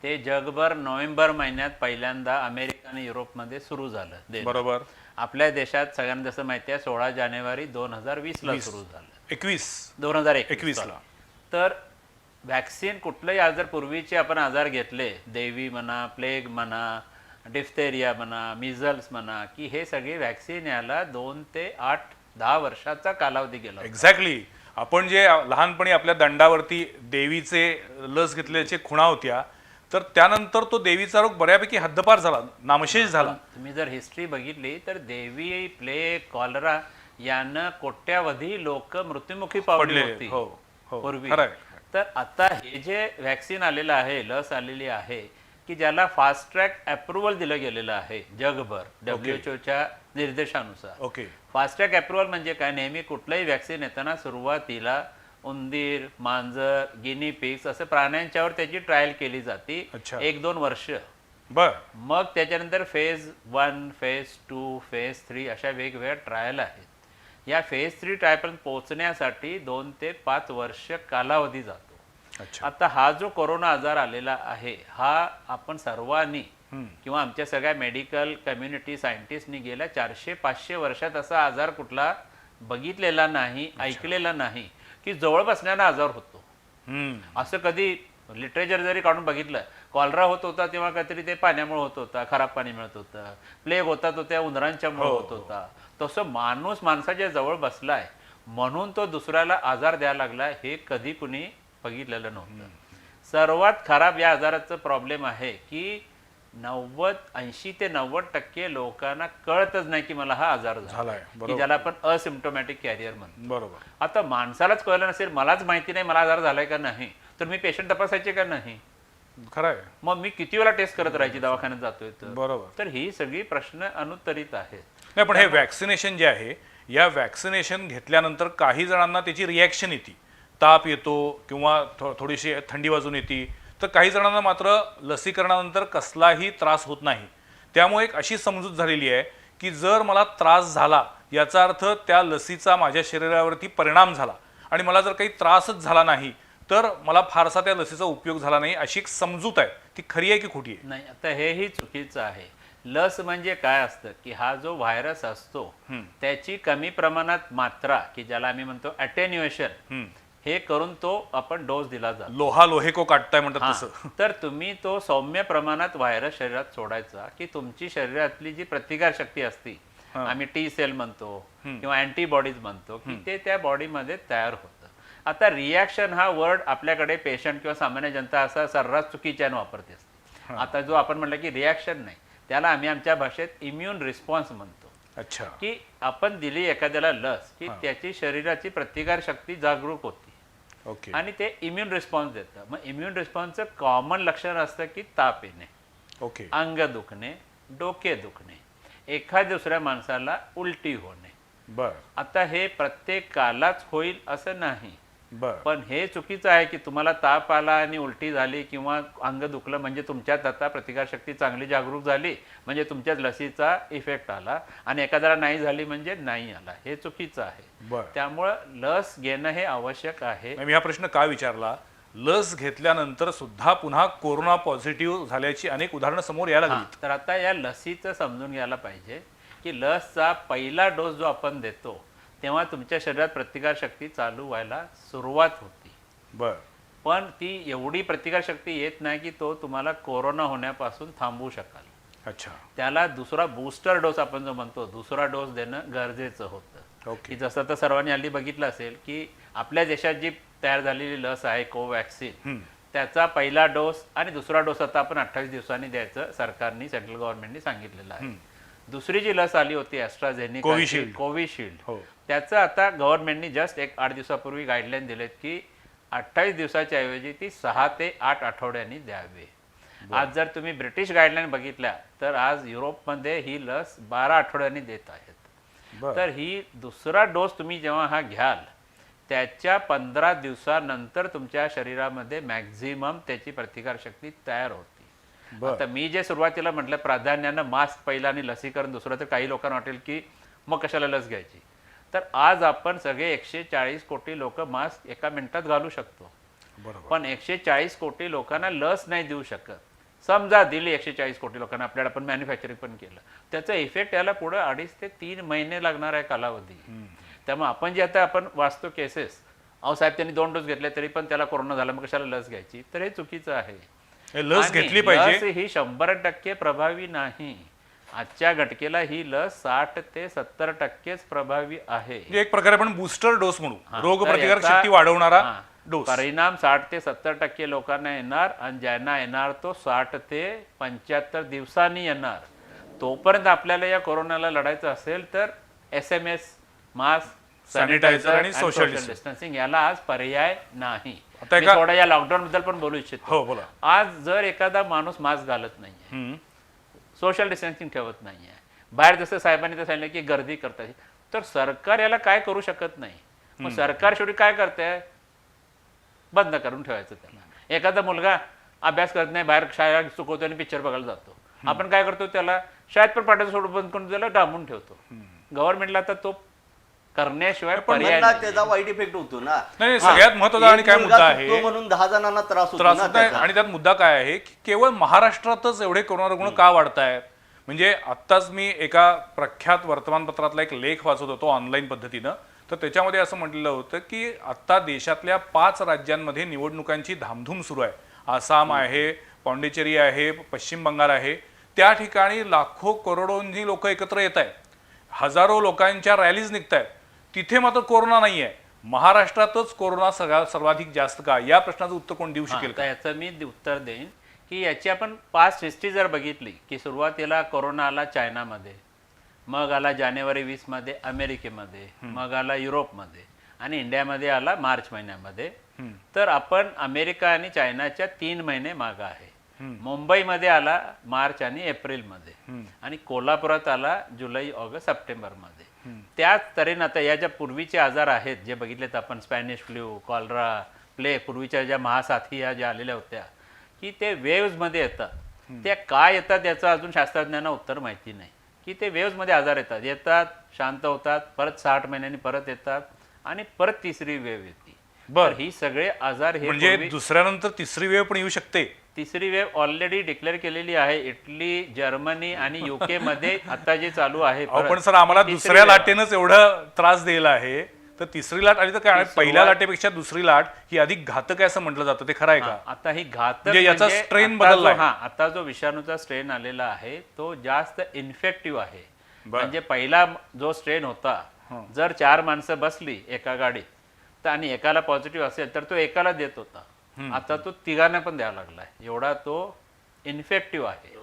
[SPEAKER 2] ते जगभर नोव्हेंबर महिन्यात पहिल्यांदा अमेरिका आणि युरोपमध्ये सुरू झालं देणं.
[SPEAKER 1] बरोबर.
[SPEAKER 2] आपल्या देशात सगळ्यांना जसं माहिती आहे 16 जानेवारी 2020ला सुरू झालं.
[SPEAKER 1] 2021 ला.
[SPEAKER 2] तर वॅक्सिन कुठलंही आजार पूर्वीचे आपण आजार घेतले, देवी म्हणा, प्लेग म्हणा, डिफ्थेरिया म्हणा, मिझल्स म्हणा, की हे सगळे वॅक्सिन याला 2 ते 8-10 वर्षाचा कालावधी गेला.
[SPEAKER 1] एक्झॅक्टली. आपण जे लहानपणी आपल्या दंडावरती देवीचे लस घेतल्याचे खुणा होत्या, तर त्यानंतर तो देवीचा रोग बऱ्यापैकी हद्दपार झाला, नामशेष झाला.
[SPEAKER 2] तुम्ही जर हिस्ट्री बघितली तर देवी, प्लेग, कॉलरा यानं कोट्यावधी लोक मृत्युमुखी पावली होती पूर्वी. तर आता हे जे वॅक्सिन आलेलं आहे, लस आलेली आहे की ज्याला फास्ट ट्रॅक अप्रुव्हल दिलं गेलेलं आहे जगभर WHO निर्देशानुसार.
[SPEAKER 1] ओके.
[SPEAKER 2] फास्ट ट्रॅक अप्रुव्हल म्हणजे काय? नेहमी कुठलंही वॅक्सिन येताना सुरुवातीला उंदीर, मांजर, गिनी पिग्स असं प्राण्यांच्यावर त्याची ट्रायल केली जाते 1-2 वर्ष.
[SPEAKER 1] बर.
[SPEAKER 2] मग त्याच्यानंतर फेज 1, फेज 2, फेज 3 अशा वेगवेगळ्या ट्रायल आहेत. या फेज 3 ट्रायलपर्यंत पोहोचण्यासाठी 2 ते 5 वर्ष कालावधी जातो. आता हा जो कोरोना आजार आलेला आहे हा आपण सर्वांनी किंवा आमच्या सगळ्या मेडिकल कम्युनिटी सायंटिस्टनी गेल्या 400-500 वर्षात असा आजार कुठला बघितलेला नाही, ऐकलेला नाही की जवळ बसण्याचा आजार होतो. असं कधी लिटरेचर जरी काढून बघितलं, कॉलरा होत होता तेव्हा काहीतरी ते पाण्यामुळे होत होता, खराब पाणी मिळत होतं. प्लेग होता तो त्या उंदरांच्यामुळे होत होता. तसं माणूस माणसाच्या जवळ बसलाय म्हणून तो दुसऱ्याला आजार द्यायला लागला हे कधी कुणी बघितलेलं नव्हतं. सर्वात खराब या आजाराचं प्रॉब्लेम आहे की 80 ते 90% लोकांना कळतच नाही की मला हा आजार झाला, की ज्याला आपण असिम्प्टोमॅटिक कॅरियर म्हणतो.
[SPEAKER 1] बरोबर.
[SPEAKER 2] आता माणसालाच कळलं नसेल, मलाच माहिती नाही मला आजार झालाय का नाही, तर मी पेशंट तपासायचे का नाही?
[SPEAKER 1] खरं आहे.
[SPEAKER 2] मग मी किती वेळा टेस्ट करत राहायची दवाखान्यात जातोय तर?
[SPEAKER 1] बरोबर.
[SPEAKER 2] तर ही सगळी प्रश्न अनुत्तरित आहेत.
[SPEAKER 1] नाही, पण हे वॅक्सिनेशन जे आहे, या वॅक्सिनेशन घेतल्यानंतर काही जणांना त्याची रिॲक्शन येते, ताप येतो किंवा थोडीशी थंडी वाजून येते, तर काही जणांना मात्र लसीकरणानंतर कसलाही त्रास होत नाही. त्यामुळे एक अशी समजूत झालेली आहे की जर मला त्रास झाला याचा अर्थ त्या लसीचा माझ्या शरीरावरती परिणाम झाला आणि मला जर काही त्रासच झाला नाही तर मला फारसा त्या लसीचा उपयोग झाला नाही, अशी एक समजूत आहे. ती खरी आहे की खोटी आहे?
[SPEAKER 2] नाही, आता हेही चुकीचं आहे. लस म्हणजे काय असतं की हा जो व्हायरस असतो त्याची कमी प्रमाणात मात्रा की ज्याला आम्ही म्हणतो अटेन्युएशन, हे करून तो आपण डोस दिला जातो.
[SPEAKER 1] लोहा लोहे को काटताय म्हणतात तसं.
[SPEAKER 2] तर तुम्ही तो सौम्य प्रमाणात व्हायरस शरीरात सोडायचा की तुमची शरीरातली जी प्रतिकार शक्ती असते, आम्ही टी सेल म्हणतो किंवा अँटीबॉडीज म्हणतो, की ते त्या बॉडीमध्ये तयार होतं. आता रिॲक्शन हा वर्ड आपल्याकडे पेशंट किंवा सामान्य जनता असा सर्रास चुकीच्याने वापरते असते. आता जो आपण म्हटलं की रिॲक्शन नाही, त्याला आम्ही आमच्या भाषेत इम्युन रिस्पॉन्स म्हणतो.
[SPEAKER 1] अच्छा.
[SPEAKER 2] की आपण दिली एखाद्याला लस की त्याची शरीराची प्रतिकार शक्ती जागरूक होती.
[SPEAKER 1] ओके.
[SPEAKER 2] आणि ते इम्युन रिस्पॉन्स देतं. मग इम्युन रिस्पॉन्सचं कॉमन लक्षण असतं की ताप येणे,
[SPEAKER 1] ओके,
[SPEAKER 2] अंग दुखणे, डोके दुखणे, एखाद्या दुसऱ्या माणसाला उलटी होणे.
[SPEAKER 1] बर.
[SPEAKER 2] आता हे प्रत्येकालाच होईल असं नाही,
[SPEAKER 1] बर.
[SPEAKER 2] पण हे चुकीचं आहे की तुम्हाला ताप आला आणि उलटी झाली किंवा अंग दुखलं म्हणजे तुमच्यात आता प्रतिकारशक्ती चांगली जागरूक झाली म्हणजे तुमच्यात लसीचा इफेक्ट आला आणि एखाद्याला नाही झाली म्हणजे नाही आला. हे चुकीचं आहे.
[SPEAKER 1] बर.
[SPEAKER 2] त्यामुळं लस घेणं हे आवश्यक आहे.
[SPEAKER 1] मी हा प्रश्न का विचारला, लस घेतल्यानंतर सुद्धा पुन्हा कोरोना पॉझिटिव्ह झाल्याची अनेक उदाहरणं समोर यायला लागली.
[SPEAKER 2] तर आता या लसीचं समजून घ्यायला पाहिजे की लसचा पहिला डोस जो आपण देतो तेव्हा तुमच्या शरीरात प्रतिकारशक्ती चालू व्हायला सुरुवात होती.
[SPEAKER 1] बर.
[SPEAKER 2] पण ती एवढी प्रतिकारशक्ती येत नाही की तो तुम्हाला कोरोना होण्यापासून थांबवू शकाल.
[SPEAKER 1] अच्छा.
[SPEAKER 2] त्याला दुसरा बूस्टर डोस आपण जो म्हणतो दुसरा डोस देणं गरजेचं होतं.
[SPEAKER 1] ओके.
[SPEAKER 2] की जसं तर सर्वांनी हल्ली बघितलं असेल की आपल्या देशात जी तयार झालेली लस आहे कोवॅक्सिन, त्याचा पहिला डोस आणि दुसरा डोस आता आपण 28 दिवसांनी द्यायचं सरकारने, सेंट्रल गव्हर्नमेंटने सांगितलेलं आहे. दुसरी जी लस आली होती ॲस्ट्राझेनेका कोविशिल्ड, त्याचं आता गव्हर्नमेंटने जस्ट 8 दिवसापूर्वी गाईडलाईन दिलेत की 28 दिवसाच्या ऐवजी ती 6 ते 8 आठवड्यांनी द्यावे. आज जर तुम्ही ब्रिटिश गाईडलाईन बघितल्या तर आज युरोपमध्ये ही लस 12 आठवड्यांनी देत आहेत. तर ही दुसरा डोस तुम्ही जेव्हा हा घ्याल त्याच्या 15 दिवसानंतर तुमच्या शरीरामध्ये मॅक्झिमम त्याची प्रतिकारशक्ती तयार होती. आता मी जे सुरुवातीला म्हटलं प्राधान्यानं मास्क पहिला आणि लसीकरण दुसरं, तर काही लोकांना वाटेल की मग कशाला लस घ्यायची. तर आज आपण सगळे 140 कोटी लोक मास्क एका मिनिटात घालू शकतो. पण 140 कोटी लोकांना लस नाही देऊ शकत. समजा दिली 140 कोटी लोकांना, आपल्याला पण मॅन्युफॅक्चरिंग पण केलं, त्याचा इफेक्ट याला पुढे 2.5 ते 3 महिने लागणार आहे कालावधी. त्यामुळे आपण जे आता आपण वाचतो केसेस, अहो साहेब त्यांनी 2 डोस घेतले तरी पण त्याला कोरोना झाला, मग कशाला लस घ्यायची, तर हे चुकीचं आहे.
[SPEAKER 1] लस घेतली पाहिजे.
[SPEAKER 2] लस ही 100% प्रभावी नाही. आजच्या घटकेला ही लस 60 ते 70%च प्रभावी आहे.
[SPEAKER 1] म्हणजे एक प्रकारे आपण बूस्टर डोस म्हणू, रोग प्रतिकारक शक्ती वाढवणारा डोस.
[SPEAKER 2] परिणाम 60 ते 70% लोकांना येणार आणि ज्यांना येणार तो 60 ते 75 दिवसांनी येणार. तोपर्यंत आपल्याला या कोरोनाला लढायचं असेल तर SMS, मास्क,
[SPEAKER 1] सॅनिटायझर आणि सोशल
[SPEAKER 2] डिस्टन्सिंग याला आज पर्याय नाही.
[SPEAKER 1] आता
[SPEAKER 2] मी थोडा या लॉकडाऊन बद्दल पण बोलू इच्छितो.
[SPEAKER 1] हो, बोला.
[SPEAKER 2] आज जर एखादा माणूस मास्क घालत नाहीये, सोशल डिस्टन्सिंग ठेवत नाहीये, बाहेर जसं साहेबांनी तर सांगितलं की गर्दी करतात, तर सरकार याला काय करू शकत नाही. मग सरकार शेवटी काय करते, बंद करून ठेवायचं त्याला. एखादा मुलगा अभ्यास करत नाही, बाहेर शाळा चुकवतो आणि पिक्चर बघायला जातो, आपण काय करतो, त्याला शाळेत पण पाठायचं सोडून बंद करून त्याला डांबून ठेवतो. गव्हर्नमेंटला तर तो करण्याशिवाय पर्याय नाही.
[SPEAKER 4] त्याचा वाईट इफेक्ट होतो ना.
[SPEAKER 1] नाही, सगळ्यात महत्त्वाचा आणि काय मुद्दा आहे,
[SPEAKER 4] म्हणून 10 जणांना त्रास होतो
[SPEAKER 1] त्रास
[SPEAKER 4] ना
[SPEAKER 1] होत आहे.
[SPEAKER 4] त्याचा.
[SPEAKER 1] आणि त्यात मुद्दा काय आहे की केवळ महाराष्ट्रातच एवढे कोरोना रुग्ण का वाढतायत. म्हणजे आत्ताच मी एका प्रख्यात वर्तमानपत्रातला एक लेख वाचत होतो ऑनलाईन पद्धतीनं, तर त्याच्यामध्ये असं म्हटलेलं होतं की आत्ता देशातल्या 5 राज्यांमध्ये निवडणुकांची धामधूम सुरू आहे. आसाम आहे, पाँडिचेरी आहे, पश्चिम बंगाल आहे. त्या ठिकाणी लाखो करोडोंनी लोक एकत्र येत आहेत, हजारो लोकांच्या रॅलीज निघत आहेत. तिथे मात्र कोरोना नाही आहे. महाराष्ट्रातच कोरोना सर्वाधिक जास्त का, या प्रश्नाचं उत्तर कोण देऊ शकेल का?
[SPEAKER 2] याचं मी उत्तर देईन की याची आपण पास्ट हिस्ट्री जर बघितली की सुरुवातीला कोरोना आला चायनामध्ये, मग आला जानेवारी 20 मध्ये अमेरिकेमध्ये, मग आला युरोपमध्ये आणि इंडियामध्ये आला मार्च महिन्यामध्ये. तर आपण अमेरिका आणि चायनाच्या 3 महिने मागं आहे. मुंबईमध्ये आला मार्च आणि एप्रिलमध्ये आणि कोल्हापुरात आला जुलै, ऑगस्ट, सप्टेंबरमध्ये. त्याच तऱ्हेने आता या ज्या पूर्वीचे आजार आहेत जे बघितलेत आपण, स्पॅनिश फ्लू, कॉलरा, प्ले, पूर्वीच्या ज्या महासाथी या ज्या आलेल्या होत्या की ते वेव्हमध्ये येतात. त्या काय येतात याचं अजून शास्त्रज्ञांना उत्तर माहिती नाही. की ते वेव्हमध्ये आजार येतात, शांत होतात, परत 60 महिन्यांनी परत येतात आणि परत तिसरी वेव्ह येते. तर ही सगळे आजार हे
[SPEAKER 1] म्हणजे दुसऱ्यानंतर तिसरी वेळ पण येऊ शकते.
[SPEAKER 2] तिसरी वेव्ह ऑलरेडी डिक्लेअर केलेली आहे. इटली, जर्मनी आणि UK मध्ये आता जे चालू आहे.
[SPEAKER 1] पण सर आम्हाला दुसऱ्या लाटेनच एवढा त्रास दिला आहे, तर तिसरी लाट आली तर काय, पहिल्या लाटेपेक्षा दुसरी लाट ही अधिक घातक आहे असं म्हटलं जातं, ते खरं आहे का?
[SPEAKER 2] आता ही घातक
[SPEAKER 1] म्हणजे याचा स्ट्रेन बदलला.
[SPEAKER 2] आता जो विषाणूचा स्ट्रेन आलेला आहे तो जास्त इन्फेक्टिव्ह आहे. म्हणजे पहिला जो स्ट्रेन होता, जर 4 माणसं बसली एका गाडीत तर आणि एकाला पॉझिटिव्ह असेल तर तो एकाला देत होता. आता तो 3घांना पण द्यावा लागलाय, एवढा तो इन्फेक्टिव्ह आहे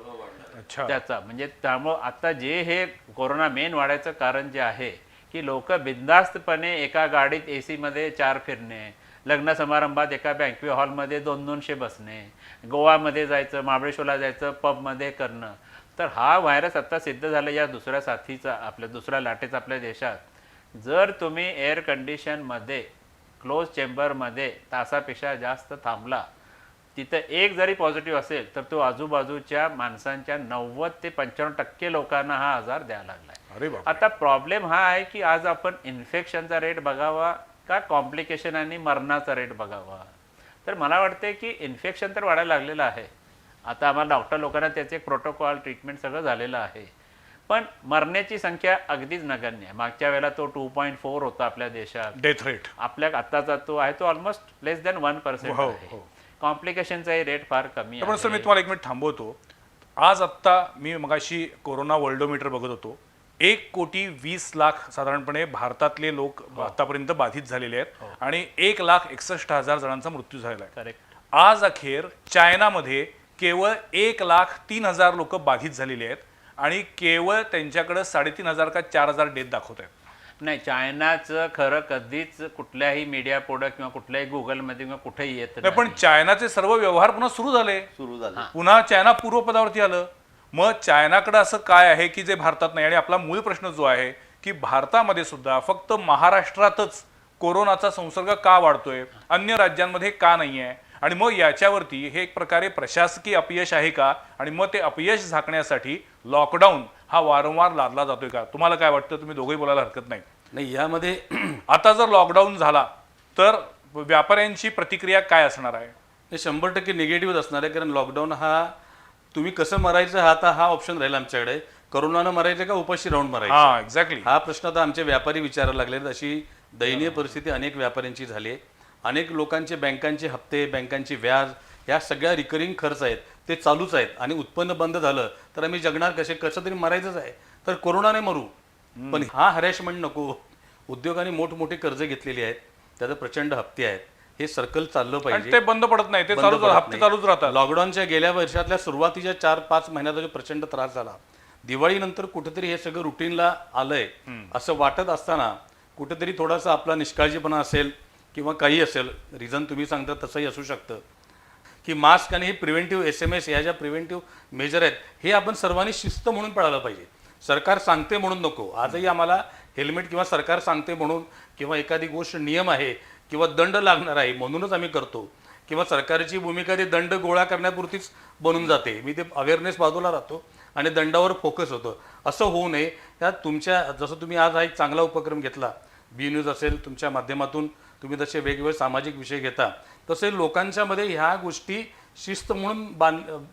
[SPEAKER 2] त्याचा. म्हणजे त्यामुळं आता जे हे कोरोना मेन वाढायचं कारण जे आहे की लोक बिनधास्तपणे एका गाडीत AC मध्ये 4 फिरणे, लग्न समारंभात एका बँक्वेट हॉलमध्ये 200-200 बसणे, गोवामध्ये जायचं, महाबळेश्वरला जायचं, पबमध्ये करणं. तर हा व्हायरस आता सिद्ध झाला या दुसऱ्या साथीचा, आपल्या दुसऱ्या लाटेचा आपल्या देशात. जर तुम्ही एअर कंडिशनमध्ये क्लोज चेंबरमध्ये तासापेक्षा जास्त थांबला, तिथं एक जरी पॉझिटिव्ह असेल तर तो आजूबाजूच्या माणसांच्या 90 ते 95% लोकांना हा आजार द्यायला लागलाय. आता प्रॉब्लेम हा आहे की आज आपण इन्फेक्शनचा रेट बघावा का कॉम्प्लिकेशन आणि मरणाचा रेट बघावा. तर मला वाटते की इन्फेक्शन तर वाढायला लागलेलं आहे. आता आम्हाला डॉक्टर लोकांना त्याचे एक प्रोटोकॉल, ट्रीटमेंट सगळं झालेलं आहे. पण मरण्याची संख्या अगदीच नगण्य आहे. मागच्या वेळेला तो 2.4 होता आपल्या देशात
[SPEAKER 1] डेथ रेट.
[SPEAKER 2] आपल्या आताचा तो आहे तो ऑलमोस्ट लेस दॅन 1% आहे. कॉम्प्लिकेशनचा रेट फार कमी आहे.
[SPEAKER 1] सर मी तुम्हाला 1 मिनिट थांबवतो. आज आत्ता मी मगाशी कोरोना वर्ल्डोमीटर बघत होतो, 1,20,00,000 साधारणपणे भारतातले लोक आतापर्यंत बाधित झालेले आहेत आणि 1,61,000 जणांचा मृत्यू झालेला आहे.
[SPEAKER 2] करेक्ट.
[SPEAKER 1] आज अखेर चायनामध्ये केवळ 1,03,000 लोक बाधित झालेले आहेत आणि केवळ त्यांच्याकडे 3,500 का 4,000 डेथ दाखवत आहेत.
[SPEAKER 2] नाही, चायनाचं खरं कधीच कुठल्याही मीडिया पुढं किंवा कुठल्याही गुगलमध्ये किंवा कुठेही येत
[SPEAKER 1] नाही, पण चायनाचे सर्व व्यवहार पुन्हा सुरू झाले.
[SPEAKER 4] सुरू झालं.
[SPEAKER 1] पुन्हा चायना पूर्वपदावरती आलं. मग चायनाकडे असं काय आहे की जे भारतात नाही? आणि आपला मूळ प्रश्न जो आहे की भारतामध्ये सुद्धा फक्त महाराष्ट्रातच कोरोनाचा संसर्ग का वाढतोय, अन्य राज्यांमध्ये का नाही आहे? आणि मग याच्यावरती हे एक प्रकारे प्रशासकीय अपयश आहे का? आणि मग ते अपयश झाकण्यासाठी लॉकडाऊन हा वारंवार लादला जातोय का? तुम्हाला काय वाटतं? तुम्ही दोघंही बोलायला हरकत नाही.
[SPEAKER 3] नाही, यामध्ये
[SPEAKER 1] आता जर लॉकडाऊन झाला तर व्यापाऱ्यांची प्रतिक्रिया काय असणार आहे?
[SPEAKER 3] हे 100% निगेटिव्ह असणार आहे. कारण लॉकडाऊन हा तुम्ही कसं मरायचं हा ऑप्शन राहील आमच्याकडे. करोनानं मरायचं का उपाशी राहून
[SPEAKER 1] हा,
[SPEAKER 3] मरायचं,
[SPEAKER 1] एक्झॅक्टली.
[SPEAKER 3] हा प्रश्न आता आमचे व्यापारी विचारायला लागले. अशी दयनीय परिस्थिती अनेक व्यापाऱ्यांची झाली आहे. अनेक लोकांचे बँकांचे हप्ते, बँकांची व्याज, ह्या सगळ्या रिकरिंग खर्च आहेत ते चालूच आहेत. आणि उत्पन्न बंद झालं तर आम्ही जगणार कसं तरी मरायचंच आहे. तर कोरोनाने मरू, पण हा हॅरॅशमेंट नको. उद्योगांनी मोठमोठी कर्ज घेतलेली आहेत, त्याचे प्रचंड हप्ते आहेत. हे सर्कल चाललं
[SPEAKER 1] आणि
[SPEAKER 3] पाहिजे.
[SPEAKER 1] ते बंद पडत नाही, ते
[SPEAKER 3] बंद
[SPEAKER 1] चालूच
[SPEAKER 3] पडत
[SPEAKER 1] हप्ते
[SPEAKER 3] नाही.
[SPEAKER 1] चालूच राहतात.
[SPEAKER 3] लॉकडाऊनच्या गेल्या वर्षातल्या सुरुवातीच्या 4-5 महिन्याचा जो प्रचंड त्रास झाला, दिवाळीनंतर कुठेतरी हे सगळं रुटीनला आलंय असं वाटत असताना कुठेतरी थोडासा आपला निष्काळजीपणा असेल किंवा काही असेल, रिझन तुम्ही सांगता तसंही असू शकतं, की मास्क आणि हे प्रिव्हेंटिव्ह SMS ह्या ज्या प्रिव्हेंटिव्ह मेजर आहेत हे आपण सर्वांनी शिस्त म्हणून पाळायला पाहिजे. सरकार सांगते म्हणून नको. आजही आम्हाला हेल्मेट किंवा सरकार सांगते म्हणून किंवा एखादी गोष्ट नियम आहे किंवा दंड लागणार आहे म्हणूनच आम्ही करतो, किंवा सरकारची भूमिका ते दंड गोळा करण्यापुरतीच बनून जाते. मी ते अवेअरनेस बाजूला राहतो आणि दंडावर फोकस होतो. असं होऊ नये. त्यात तुमच्या जसं तुम्ही आज हा एक चांगला उपक्रम घेतला, बी न्यूज असेल, तुमच्या माध्यमातून तुम्ही जसे वेगवेगळे सामाजिक विषय घेता, तसे लोकांच्या मध्ये ह्या गोष्टी शिस्त म्हणून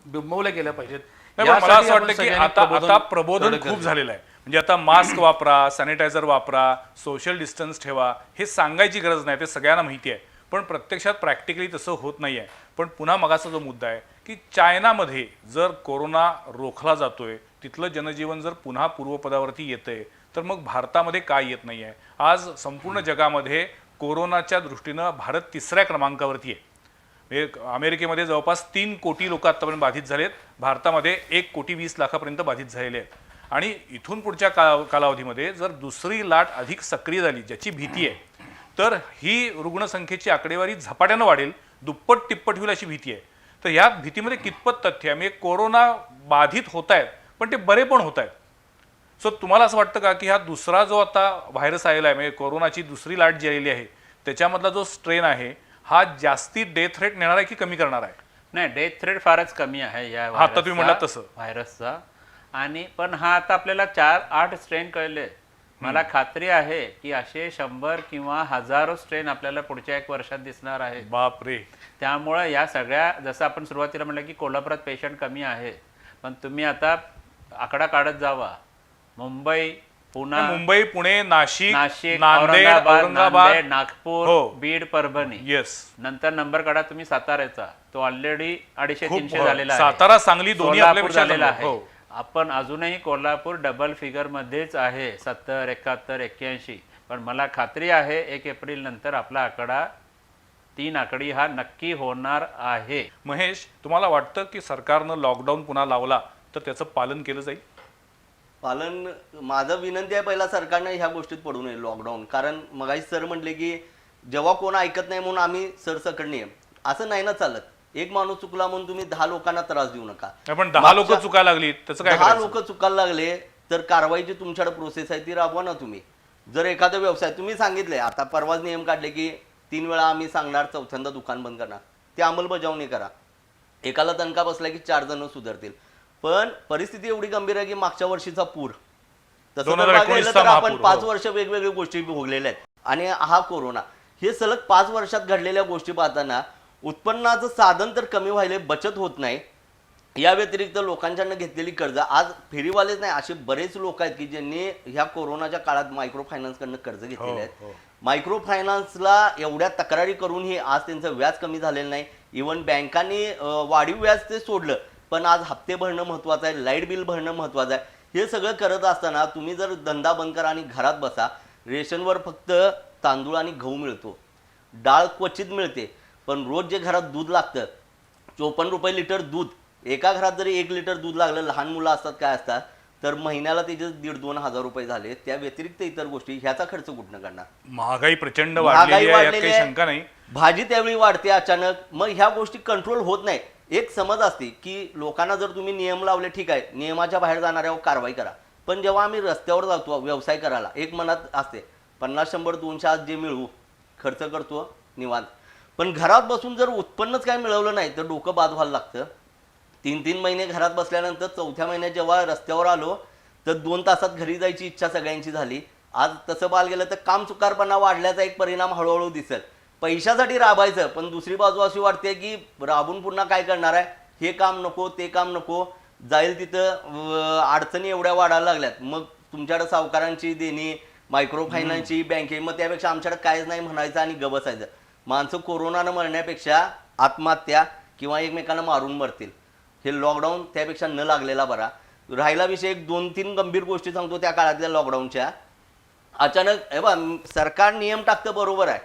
[SPEAKER 3] बिंबवल्या गेल्या पाहिजेत.
[SPEAKER 1] नाही, पण मला
[SPEAKER 3] यासाठी
[SPEAKER 1] असं
[SPEAKER 3] आपण
[SPEAKER 1] वाटतं की
[SPEAKER 3] सगळ्यांनी
[SPEAKER 1] आता प्रबोधन
[SPEAKER 3] करणं
[SPEAKER 1] खूप
[SPEAKER 3] गरजेचं
[SPEAKER 1] झालेलं आहे. म्हणजे आता मास्क वापरा, सॅनिटायझर वापरा, सोशल डिस्टन्स ठेवा, हे सांगायची गरज नाही, ते सगळ्यांना माहिती आहे. पण प्रत्यक्षात प्रॅक्टिकली तसं होत नाही आहे. पण पुन्हा मगाचा जो मुद्दा आहे की चायनामध्ये जर कोरोना रोखला जातोय, तिथलं जनजीवन जर पुन्हा पूर्वपदावरती येतंय, तर मग भारतामध्ये काय येत नाही आहे? आज संपूर्ण जगामध्ये कोरोनाच्या दृष्टीनं भारत 3ऱ्या क्रमांकावरती आहे. अमेरिकेमध्ये जवळपास 3 कोटी लोक आतापर्यंत बाधित झालेत. भारतामध्ये 1,20,00,000 बाधित झालेले आहेत. आणि इथून पुढच्या कालावधीमध्ये जर दुसरी लाट अधिक सक्रिय झाली, ज्याची भीती आहे, तर ही रुग्णसंख्येची आकडेवारी झपाट्यानं वाढेल, दुप्पट तिप्पट होईल अशी भीती आहे. तर या भीतीमध्ये कितपत तथ्य आहे? म्हणजे कोरोना बाधित होत आहेत पण ते बरे पण होत आहेत. सो तुम्हाला असं वाटतं का की हा दुसरा जो आता व्हायरस आलेला आहे, म्हणजे कोरोनाची दुसरी लाट जी आलेली आहे, त्याच्यामधला जो स्ट्रेन आहे हा जास्ती डेथ रेट नेणार आहे की कमी करणार आहे?
[SPEAKER 2] नाही, डेथ रेट फारच कमी आहे या
[SPEAKER 1] हा, आता तुम्ही म्हणालात तसं.
[SPEAKER 2] व्हायरसचा. आणि पण हा आता आपल्याला 4-8 स्ट्रेन कळले. मला खात्री आहे की असे 100 किंवा हजारो स्ट्रेन आपल्याला पुढच्या 1 वर्षात दिसणार आहे.
[SPEAKER 1] बापरे.
[SPEAKER 2] त्यामुळे या सगळ्या, जसं आपण सुरुवातीला म्हटलं की कोल्हापुरात पेशंट कमी आहे, पण तुम्ही आता आकडा काढत जावा. मुंबई,
[SPEAKER 1] मुंबई, पुणे, नाशिक,
[SPEAKER 2] नाशिक,
[SPEAKER 1] नांदेड, औरंगाबाद,
[SPEAKER 2] नागपूर,
[SPEAKER 1] हो.
[SPEAKER 2] बीड, परभणी.
[SPEAKER 1] येस.
[SPEAKER 2] नंतर नंबर काढा तुम्ही साताऱ्याचा, तो ऑलरेडी 250-300
[SPEAKER 1] खूप,
[SPEAKER 2] झालेला आहे.
[SPEAKER 1] सातारा, सांगली दोन्ही
[SPEAKER 2] सोलापूर
[SPEAKER 1] आपल्यापेक्षा
[SPEAKER 2] झालेला
[SPEAKER 1] जवळ.
[SPEAKER 2] आहे.
[SPEAKER 1] हो.
[SPEAKER 2] आपण अजूनही कोल्हापूर डबल फिगर मध्येच आहे, 70, 71, 81. पण मला खात्री आहे 1 एप्रिल नंतर आपला आकडा 3 आकडी हा नक्की होणार आहे.
[SPEAKER 1] महेश, तुम्हाला वाटतं की सरकारनं लॉकडाऊन पुन्हा लावला तर त्याचं पालन केलं जाईल?
[SPEAKER 4] पालन, माझं विनंती आहे पहिला सरकारने ह्या गोष्टीत पडू नये लॉकडाऊन. कारण मगाशी सर म्हटले की जेव्हा कोण ऐकत नाही म्हणून आम्ही सरसकट नाही, असं नाही ना चालत. एक माणूस चुकला म्हणून तुम्ही 10 लोकांना त्रास देऊ नका.
[SPEAKER 1] पण 10 लोक चुकायला लागली त्याचं काय
[SPEAKER 4] 10
[SPEAKER 1] करायचं?
[SPEAKER 4] लोक चुकायला लागले तर कारवाईची तुमच्याकडे प्रोसेस आहे ती राबवा ना तुम्ही. जर एखादा व्यवसाय तुम्ही सांगितले, आता परवाच नियम काढले की 3 वेळा आम्ही सांगणार, 4थ्यांदा दुकान बंद करणार, ते अंमलबजावणी करा. एकाला दणका बसला की 4 जण सुधारतील. पण परिस्थिती एवढी गंभीर आहे की मागच्या वर्षीचा पूर, तसं जर बघायला तर आपण 5 वर्ष वेगवेगळ्या गोष्टी भोगलेल्या आहेत. आणि हा कोरोना, हे सलग 5 वर्षात घडलेल्या गोष्टी पाहताना उत्पन्नाचं साधन तर कमी व्हायले, बचत होत नाही. या व्यतिरिक्त लोकांच्याकडनं घेतलेली कर्ज, आज फेरीवालेच नाही, असे बरेच लोक आहेत की ज्यांनी ह्या कोरोनाच्या काळात मायक्रो फायनान्सकडनं कर्ज घेतलेले आहेत. मायक्रो फायनान्सला एवढ्या तक्रारी करूनही आज त्यांचं व्याज कमी झालेलं नाही. इव्हन बँकांनी वाढीव व्याज ते सोडलं, पण आज हप्ते भरणं महत्वाचं आहे, लाईट बिल भरणं महत्वाचं आहे. हे सगळं करत असताना तुम्ही जर धंदा बंद करा आणि घरात बसा, रेशनवर फक्त तांदूळ आणि गहू मिळतो, डाळ क्वचित मिळते, पण रोज जे घरात दूध लागतं 54 रुपये लिटर दूध, एका घरात जरी 1 लिटर दूध लागलं, लहान मुलं असतात काय असतात, तर महिन्याला त्याचे 1,500-2,000 हजार रुपये झाले. त्या व्यतिरिक्त इतर गोष्टी ह्याचा खर्च कुठनं करणार?
[SPEAKER 1] महागाई प्रचंड
[SPEAKER 4] महागाई
[SPEAKER 1] वाढलेली आहे, यात
[SPEAKER 4] वाढलेली
[SPEAKER 1] काही
[SPEAKER 4] आहे.
[SPEAKER 1] शंका नाही.
[SPEAKER 4] भाजी त्यावेळी वाढते अचानक, मग ह्या गोष्टी कंट्रोल होत नाही. एक समज असते की लोकांना जर तुम्ही नियम लावले ठीक आहे, नियमाच्या बाहेर जाणाऱ्यावर कारवाई करा. पण जेव्हा आम्ही रस्त्यावर जातो व्यवसाय करायला, एक मनात असते 50, 100, 200 आज जे मिळवू खर्च करतो निवांत. पण घरात बसून जर उत्पन्नच काय मिळवलं नाही तर डोकं बाद व्हायला लागतं. 3-3 महिने घरात बसल्यानंतर 4थ्या महिन्यात जेव्हा रस्त्यावर आलो तर 2 तासात घरी जायची इच्छा सगळ्यांची झाली. आज तसं पाहायला गेलं तर काम चुकारपणा वाढल्याचा एक परिणाम हळूहळू दिसेल. पैशासाठी राबायचं, पण दुसरी बाजू अशी वाटते की राबून पुन्हा काय करणार आहे, हे काम नको ते काम नको, जाईल तिथं अडचणी एवढ्या वाढायला लागल्यात. मग तुमच्याकडे सावकारांची देणी, मायक्रो फायनान्सची बँके, मग त्यापेक्षा आमच्याकडे काहीच नाही म्हणायचं आणि गप बसायचं. माणसं कोरोनानं मरण्यापेक्षा आत्महत्या किंवा एकमेकांना मारून मरतील. हे लॉकडाऊन त्यापेक्षा न लागलेला बरा. राहिला विषय, एक 2-3 गंभीर गोष्टी सांगतो त्या काळातल्या लॉकडाऊनच्या. अचानक हे बा सरकार नियम टाकतं बरोबर आहे,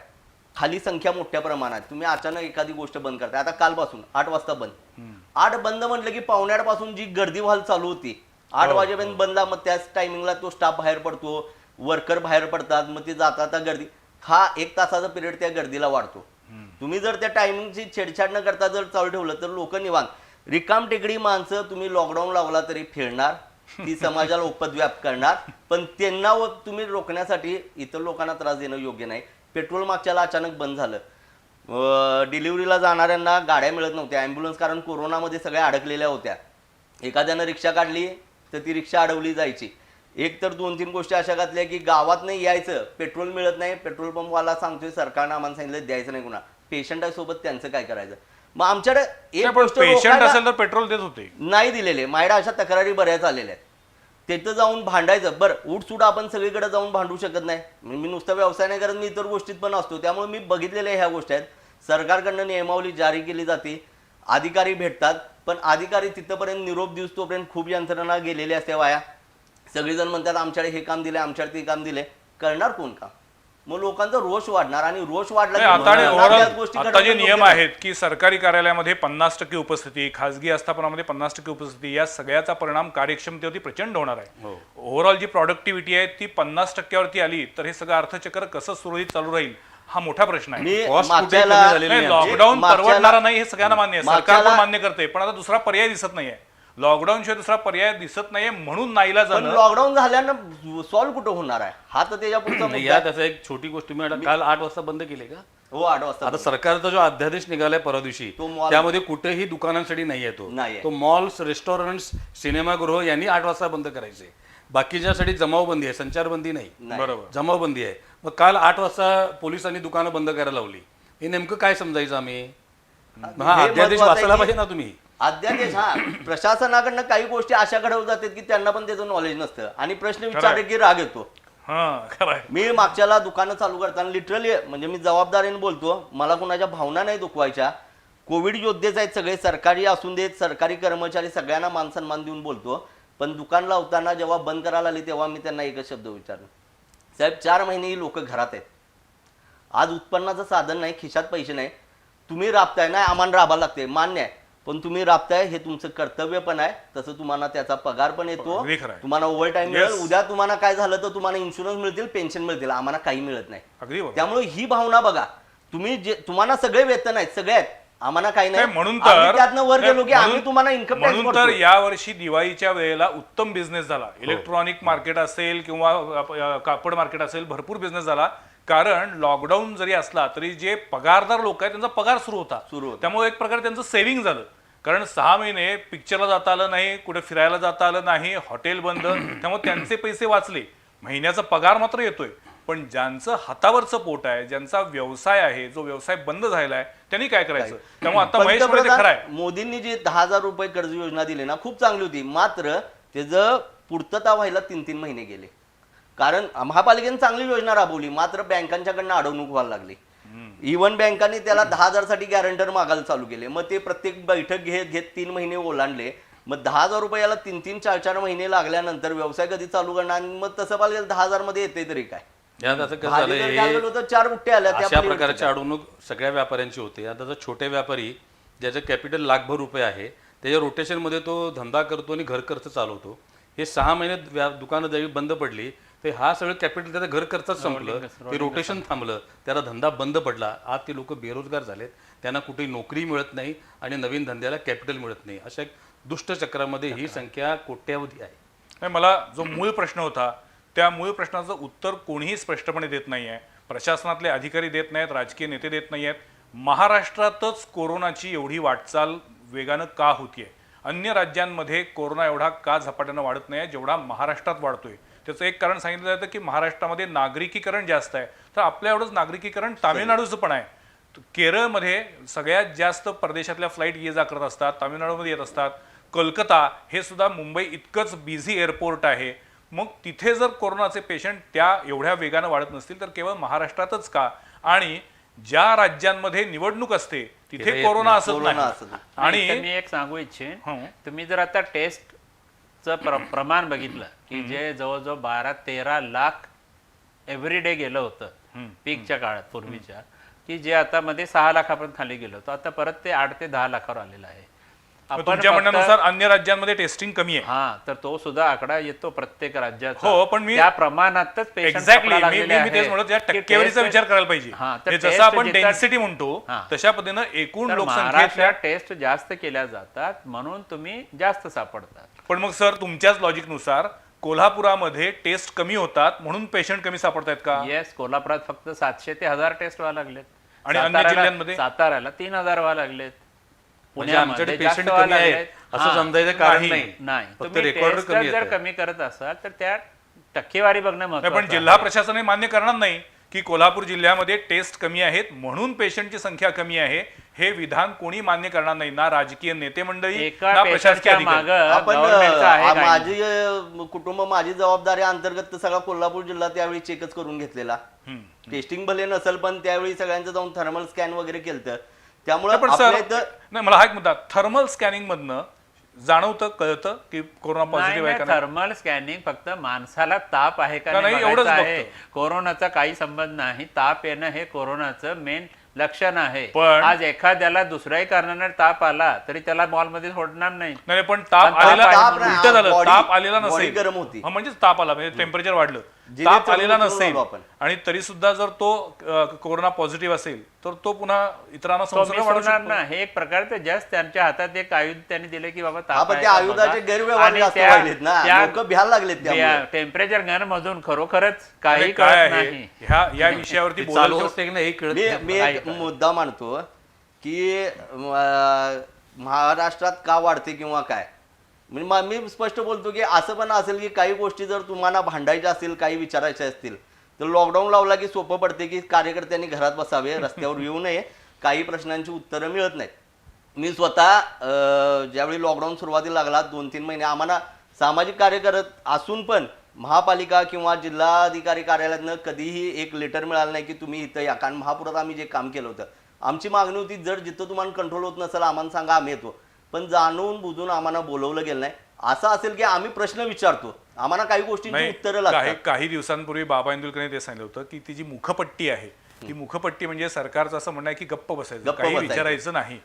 [SPEAKER 4] खाली संख्या मोठ्या प्रमाणात, तुम्ही अचानक एखादी गोष्ट बंद करताय. आता कालपासून 8 वाजता बंद. 8 बंद म्हटलं की 7:45 पासून जी गर्दी व्हायला चालू होती 8 वाजेपर्यंत बंद. मग त्याच टायमिंगला तो स्टाफ बाहेर पडतो, वर्कर बाहेर पडतात, मग ते जाता गर्दी. हा 1 तासाचा पिरियड त्या गर्दीला वाढतो. तुम्ही जर त्या टायमिंगची छेडछाड न करता जर चालू ठेवलं तर लोक निवांत. रिकाम टेकडी माणसं तुम्ही लॉकडाऊन लावला तरी फिरणार, ती समाजाला उपद्व्याप करणार. पण त्यांना तुम्ही रोखण्यासाठी इतर लोकांना त्रास देणं योग्य नाही. पेट्रोल मागच्याला अचानक बंद झालं. डिलिव्हरीला जाणाऱ्यांना गाड्या मिळत नव्हत्या, ॲम्ब्युलन्स, कारण कोरोनामध्ये सगळ्या अडकलेल्या होत्या. एखाद्यानं रिक्षा काढली तर ती रिक्षा अडवली जायची. एक तर 2-3 गोष्टी अशा घातल्या की गावात नाही यायचं, पेट्रोल मिळत नाही, पेट्रोल पंपवाला सांगतोय सरकारनं आम्हाला सांगितलं द्यायचं नाही कुणा. पेशंट आहे सोबत, त्यांचं काय करायचं? मग आमच्याकडे एक गोष्ट
[SPEAKER 1] पेशंट असेल तर पेट्रोल देत होते,
[SPEAKER 4] नाही दिलेले. माझ्या अशा तक्रारी बऱ्याच आलेल्या आहेत. तिथं जाऊन भांडायचं. बरं, उठसूट आपण सगळीकडे जाऊन भांडू शकत नाही. मी नुसतं व्यवसाय नाही करत, मी इतर गोष्टीत पण असतो. त्यामुळे मी बघितलेल्या ह्या गोष्टी आहेत. सरकारकडनं नियमावली जारी केली जाते, अधिकारी भेटतात, पण अधिकारी तिथंपर्यंत निरोप दिवस तोपर्यंत खूप यंत्रणा गेलेली असते वाया. सगळेजण म्हणतात आमच्याकडे हे काम दिले, आमच्याकडे ते काम दिले. करणार कोण काम? मग लोकांचा रोष वाढणार, आणि रोष वाढला की
[SPEAKER 1] आता जे नियम आहेत की सरकारी कार्यालयामध्ये 50% उपस्थिती, खासगी आस्थापनामध्ये 50% उपस्थिती, या सगळ्याचा परिणाम कार्यक्षमतेवरती प्रचंड होणार आहे. ओव्हरऑल जी प्रॉडक्टिव्हिटी आहे ती 50%वरती आली तर हे सगळं अर्थचक्र कसं सुरळीत चालू राहील हा मोठा प्रश्न आहे. लॉकडाऊन परवडणारा नाही हे सगळ्यांना मान्य आहे, सरकार पण मान्य करते, पण आता दुसरा पर्याय दिसत नाहीये. लॉकडाऊन शिवाय दुसरा पर्याय दिसत नाहीये, म्हणून नाईलाजानं
[SPEAKER 4] लॉकडाऊन झाल्यानं सॉल्व्ह कुठं होणार आहे हा तर त्याच्या पुढचा
[SPEAKER 3] यात असं एक छोटी गोष्ट, मी काल 8 वाजता बंद केले का?
[SPEAKER 4] हो, 8 वाजता.
[SPEAKER 3] आता सरकारचा जो अध्यादेश निघालाय परवा दिवशी, त्यामध्ये कुठेही दुकानांसाठी नाही येतो. तो मॉल्स, रेस्टॉरंट्स, सिनेमागृह यांनी 8 वाजता बंद करायचे. बाकीच्यासाठी जमावबंदी आहे, संचारबंदी नाही.
[SPEAKER 1] बरोबर,
[SPEAKER 3] जमावबंदी आहे. मग काल 8 वाजता पोलिसांनी दुकानं बंद करायला लावली. हे नेमकं काय समजायचं आम्ही? हा अध्यादेश वाचायला पाहिजे ना तुम्ही.
[SPEAKER 4] अध्यादेश, हा प्रशासनाकडनं काही गोष्टी अशा घडवल्या जातात की त्यांना पण त्याचं नॉलेज नसतं, आणि प्रश्न विचारले की राग येतो. मी मागच्याला दुकानं चालू करताना लिटरली, म्हणजे मी जबाबदारीने बोलतो, मला कुणाच्या भावना नाही दुखवायच्या. कोविड योद्धेच आहेत सगळे, सरकारी असून देत, सरकारी कर्मचारी, सगळ्यांना मान सन्मान देऊन बोलतो. पण दुकान लावताना जेव्हा बंद करायला आली तेव्हा मी त्यांना एकच शब्द विचारला, साहेब 4 महिने ही लोक घरात आहेत, आज उत्पन्नाचं साधन नाही, खिशात पैसे नाही, तुम्ही राबताय, नाही आम्हाला राबायला लागते, मान्य आहे, पण तुम्ही राबताय हे तुमचं कर्तव्य पण आहे, तसं तुम्हाला त्याचा पगार पण येतो, तुम्हाला ओव्हर टाइम मिळेल, उद्या तुम्हाला काय झालं तर तुम्हाला इन्शुरन्स मिळतील, पेन्शन मिळतील, आम्हाला काही मिळत नाही. त्यामुळे ही भावना बघा, तुम्ही जे तुम्हाला सगळे वेतन आहेत, सगळे आहेत, आम्हाला काही नाही,
[SPEAKER 1] म्हणून तर
[SPEAKER 4] त्यातनं वर गेलो की आम्ही तुम्हाला इन्कम टॅक्स
[SPEAKER 1] म्हणून तर यावर्षी दिवाळीच्या वेळेला उत्तम बिझनेस झाला. इलेक्ट्रॉनिक मार्केट असेल किंवा कापड मार्केट असेल, भरपूर बिझनेस झाला. कारण लॉकडाऊन जरी असला तरी जे पगारदार लोक आहेत त्यांचा पगार सुरू होता, त्यामुळे एक प्रकारे त्यांचं सेव्हिंग झालं. कारण 6 महिने पिक्चरला जाता आलं नाही, कुठे फिरायला जाता आलं नाही, हॉटेल बंद, त्यामुळे त्यांचे पैसे वाचले. महिन्याचा पगार मात्र येतोय, पण ज्यांचं हातावरचं पोट आहे, ज्यांचा व्यवसाय आहे, जो व्यवसाय बंद झालेला आहे, त्यांनी काय करायचं? त्यामुळे आता महेश म्हणे ते खरं आहे,
[SPEAKER 4] मोदींनी जी 10,000 रुपये कर्ज योजना दिली ना, खूप चांगली होती, मात्र त्याचं पूर्तता व्हायला 3-3 महिने गेले. कारण महापालिकेने चांगली योजना राबवली, मात्र बँकांच्याकडनं अडवणूक व्हायला लागली. इव्हन बँकांनी त्याला 10,000 साठी गॅरंटर मागायला चालू केले, मग ते प्रत्येक बैठक घेत 3 महिने ओलांडले. मग 10,000 रुपयाला 3-3, 4-4 महिने लागल्यानंतर व्यवसाय कधी चालू करणार? मग तसं पाहिजे 10,000 मध्ये येते तरी काय?
[SPEAKER 3] यात असं कसं झालं,
[SPEAKER 4] 4 बुट्टे आल्या,
[SPEAKER 3] अशा प्रकारची अडवणूक सगळ्या व्यापाऱ्यांची होते. आता जर छोटे व्यापारी ज्याचं कॅपिटल लाखभर रुपये आहे, त्याच्या रोटेशनमध्ये तो धंदा करतो आणि घर खर्च चालवतो, हे 6 महिने दुकानं ज्यावेळी बंद पडली ते हा सगळं कॅपिटल त्याचं घर खर्चच संपलं, ते रोटेशन थांबलं, त्याला धंदा बंद पडला. आज ते लोक बेरोजगार झालेत, त्यांना कुठेही नोकरी मिळत नाही आणि नवीन धंद्याला कॅपिटल मिळत नाही. अशा एक दुष्ट चक्रामध्ये ही संख्या कोट्यावधी आहे.
[SPEAKER 1] नाही, मला जो मूळ प्रश्न होता त्या मूळ प्रश्नाचं उत्तर कोणीही स्पष्टपणे देत नाही आहे. प्रशासनातले अधिकारी देत नाहीत, राजकीय नेते देत नाही आहेत. महाराष्ट्रातच कोरोनाची एवढी वाटचाल वेगानं का होतीये? अन्य राज्यांमध्ये कोरोना एवढा का झपाट्यानं वाढत नाही जेवढा महाराष्ट्रात वाढतोय? त्याचं एक कारण सांगितलं जातं की महाराष्ट्रामध्ये नागरिकीकरण जास्त आहे. तर आपल्या एवढंच नागरिकीकरण तामिळनाडूचं पण आहे. केरळमध्ये सगळ्यात जास्त परदेशातल्या फ्लाईट ये जा करत असतात, तामिळनाडूमध्ये येत असतात. कोलकाता हे सुद्धा मुंबई इतकंच बिझी एअरपोर्ट आहे. मग तिथे जर कोरोनाचे पेशंट त्या एवढ्या वेगानं वाढत नसतील तर केवळ महाराष्ट्रातच का? आणि ज्या राज्यांमध्ये निवडणूक असते तिथे कोरोना असत नाही.
[SPEAKER 2] आणि मी एक सांगू इच्छेन, तुम्ही जर आता टेस्टचं प्रमाण बघितलं की जे जवळजवळ 12-13 लाख एव्हरी डे गेलं होतं पीकच्या काळात पूर्वीच्या, की जे आता मध्ये 6 लाखापर्यंत खाली गेलं होतं, आता परत ते 8 ते 10 लाखावर आलेलं आहे.
[SPEAKER 1] तुमच्या म्हणण्यानुसार अन्य राज्यांमध्ये टेस्टिंग कमी आहे.
[SPEAKER 2] हा, तर तो सुद्धा आकडा येतो प्रत्येक राज्यात.
[SPEAKER 1] हो, पण मी
[SPEAKER 2] त्या प्रमाणातच
[SPEAKER 1] एक्झॅक्टली मी तेच म्हणतो, या टक्केवारीचा विचार करायला पाहिजे. जसं आपण डेन्सिटी म्हणतो तशा पद्धतीनं एकूण लोकसंख्येच्या
[SPEAKER 2] टेस्ट जास्त केल्या जातात म्हणून तुम्ही जास्त सापडतात.
[SPEAKER 1] पण मग सर तुमच्याच लॉजिकनुसार कोल्हापुरामध्ये टेस्ट कमी होतात म्हणून पेशंट कमी सापडतायत का?
[SPEAKER 2] येस, कोल्हापुरात फक्त 700 ते 1000 टेस्ट व्हायला लागलेत
[SPEAKER 1] आणि अन्य जिल्ह्यांमध्ये
[SPEAKER 2] साताऱ्याला 3000 व्हायला लागलेत.
[SPEAKER 3] म्हणजे आमच्याकडे पेशंट कमी आहेत असं समजायचं कारण
[SPEAKER 2] नाही. तुम्ही टेस्ट जर कमी करत असाल तर त्या टक्केवारी बघणं महत्त्वाचं.
[SPEAKER 1] पण जिल्हा प्रशासन मान्य करणार नाही की कोल्हापूर जिल्ह्यामध्ये टेस्ट कमी आहेत म्हणून पेशंटची संख्या कमी आहे. हे विधान कोणी मान्य करणार नाही, ना राजकीय नेते मंडळी ना प्रशासकीय अधिकारी.
[SPEAKER 4] आपण माझी कुटुंब माझी जबाबदारी अंतर्गत सगळा कोल्हापूर जिल्हा त्यावेळी चेकच करून घेतलेला. टेस्टिंग भले नसेल पण त्यावेळी सगळ्यांचं जाऊन थर्मल स्कॅन वगैरे केलं. त्यामुळे
[SPEAKER 1] नाही, मला हा एक मुद्दा, थर्मल स्कॅनिंग मधनं जाणवतं कळतं की कोरोना पॉझिटिव्ह आहे का?
[SPEAKER 2] थर्मल स्कॅनिंग फक्त माणसाला ताप आहे का नाही
[SPEAKER 1] एवढंच
[SPEAKER 2] आहे. कोरोनाचा काही संबंध नाही. ताप येणं हे कोरोनाचं मेन लक्षण आहे.
[SPEAKER 1] पण
[SPEAKER 2] आज एखाद्याला दुसऱ्याही कारणाने ताप आला तरी त्याला मॉलमध्ये सोडणार नाही.
[SPEAKER 1] नाही, पण ताप आलेला उलट झालं, ताप आलेला नसेल,
[SPEAKER 4] गरम होती
[SPEAKER 1] म्हणजे ताप आला म्हणजे टेम्परेचर वाढलं, ताप आलेला नसेल आणि तरी सुद्धा जर तो कोरोना पॉझिटिव्ह असेल तर तो पुन्हा इतरांना संसर्ग वाढवू शकतो
[SPEAKER 2] ना. हे एक प्रकारचे जस्ट त्यांच्या हातात एक आयुध त्यांनी दिले की बाबा ताप
[SPEAKER 4] त्या आयुधाचे गैरव्यवहार जास्त वाढलेत ना, लोक भ्यायला लागलेत.
[SPEAKER 2] टेम्परेचर गन मधून खरोखरच काही कळत नाही.
[SPEAKER 1] या विषयावरती
[SPEAKER 4] मी एक मुद्दा मांडतो की महाराष्ट्रात का वाढते किंवा काय. म्हणजे मी स्पष्ट बोलतो की असं पण असेल की काही गोष्टी जर तुम्हाला भांडायच्या असतील, काही विचारायच्या असतील तर लॉकडाऊन लावला की सोपं पडते की कार्यकर्त्यांनी घरात बसावे, रस्त्यावर येऊ नये, काही प्रश्नांची उत्तरं मिळत नाहीत. मी स्वतः ज्यावेळी लॉकडाऊन सुरुवातीला लागला 2-3 महिने आम्हाला सामाजिक कार्य करत असून पण महापालिका किंवा जिल्हाधिकारी कार्यालयातनं कधीही एक लेटर मिळालं नाही की तुम्ही इथं या. कारण महापुरात आम्ही जे काम केलं होतं आमची मागणी होती जर जिथं तुम्हाला कंट्रोल होत नसेल आम्हाला सांगा, आम्ही येतो. पण जाणून बुजून आम्हाला बोलवलं गेलं नाही. असं असेल की आम्ही प्रश्न विचारतो, आम्हाला काही गोष्टींची उत्तरं लागतात.
[SPEAKER 1] काही दिवसांपूर्वी बाबा इंदुलकरने ते सांगितलं होतं की ती जी मुखपट्टी आहे ती मुखपट्टी म्हणजे सरकारचं असं म्हणणं आहे की गप्प बसायचं, काही विचारायचं नाही.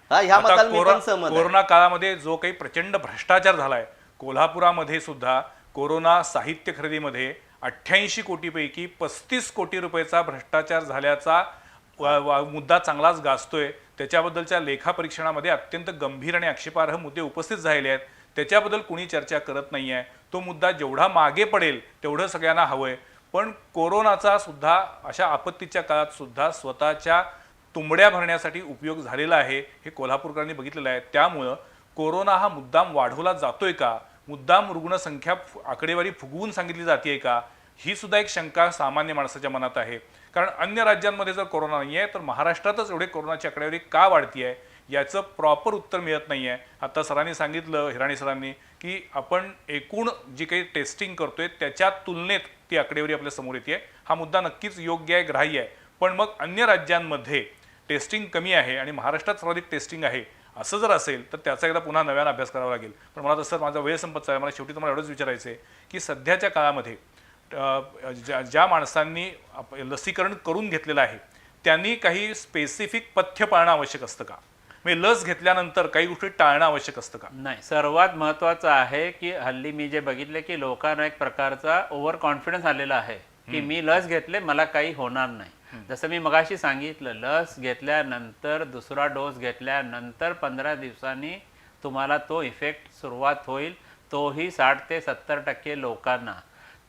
[SPEAKER 1] कोरोना काळामध्ये जो काही प्रचंड भ्रष्टाचार झालाय, कोल्हापुरामध्ये सुद्धा कोरोना साहित्य खरेदीमध्ये 88 कोटीपैकी 35 कोटी रुपयाचा भ्रष्टाचार झाल्याचा मुद्दा चांगलाच गाजतोय. त्याच्याबद्दलच्या लेखापरीक्षणामध्ये अत्यंत गंभीर आणि आक्षेपार्ह मुद्दे उपस्थित झालेले आहेत. त्याच्याबद्दल कुणी चर्चा करत नाही आहे. तो मुद्दा जेवढा मागे पडेल तेवढं सगळ्यांना हवंय. पण कोरोनाचा सुद्धा अशा आपत्तीच्या काळात सुद्धा स्वतःच्या तुंबड्या भरण्यासाठी उपयोग झालेला आहे, हे कोल्हापूरकरांनी बघितलेलं आहे. त्यामुळं कोरोना हा मुद्दाम वाढवला जातोय का, मुद्दाम रुग्णसंख्या आकडेवारी फुगवून सांगितली जाते का, ही सुद्धा एक शंका सामान्य माणसाच्या मनात आहे. कारण अन्य राज्यांमध्ये जर कोरोना नाही आहे तर महाराष्ट्रातच एवढे कोरोनाची आकडेवारी का वाढती आहे याचं प्रॉपर उत्तर मिळत नाही आहे. आता सरांनी सांगितलं, हिराणी सरांनी, की आपण एकूण जी काही टेस्टिंग करतोय त्याच्या तुलनेत ती आकडेवारी आपल्या समोर येते. हा मुद्दा नक्कीच योग्य आहे, ग्राह्य आहे. पण मग अन्य राज्यांमध्ये टेस्टिंग कमी आहे आणि महाराष्ट्रात सर्वाधिक टेस्टिंग आहे असं जर असेल तर त्याचा एकदा पुन्हा नव्यानं अभ्यास करावा लागेल. पण मला तसं माझा वेळ संपत चालला. मला शेवटी तुम्हाला एवढंच विचारायचं आहे की सध्याच्या काळामध्ये ज्या माणसांनी लसीकरण करून घेतलेलं आहे त्यांनी काही स्पेसिफिक पथ्य पाळणं आवश्यक असतं का? म्हणजे लस घेतल्यानंतर काही गोष्टी टाळणं आवश्यक असतं का?
[SPEAKER 2] नाही, सर्वात महत्वाचं आहे की हल्ली मी जे बघितले की लोकांना एक प्रकारचा ओव्हर कॉन्फिडन्स आलेला आहे की मी लस घेतले मला काही होणार नाही. जसं मी मगाशी सांगितलं, लस घेतल्यानंतर दुसरा डोस घेतल्यानंतर 15 दिवसांनी तुम्हाला तो इफेक्ट सुरुवात होईल, तोही 60 ते 70% लोकांना.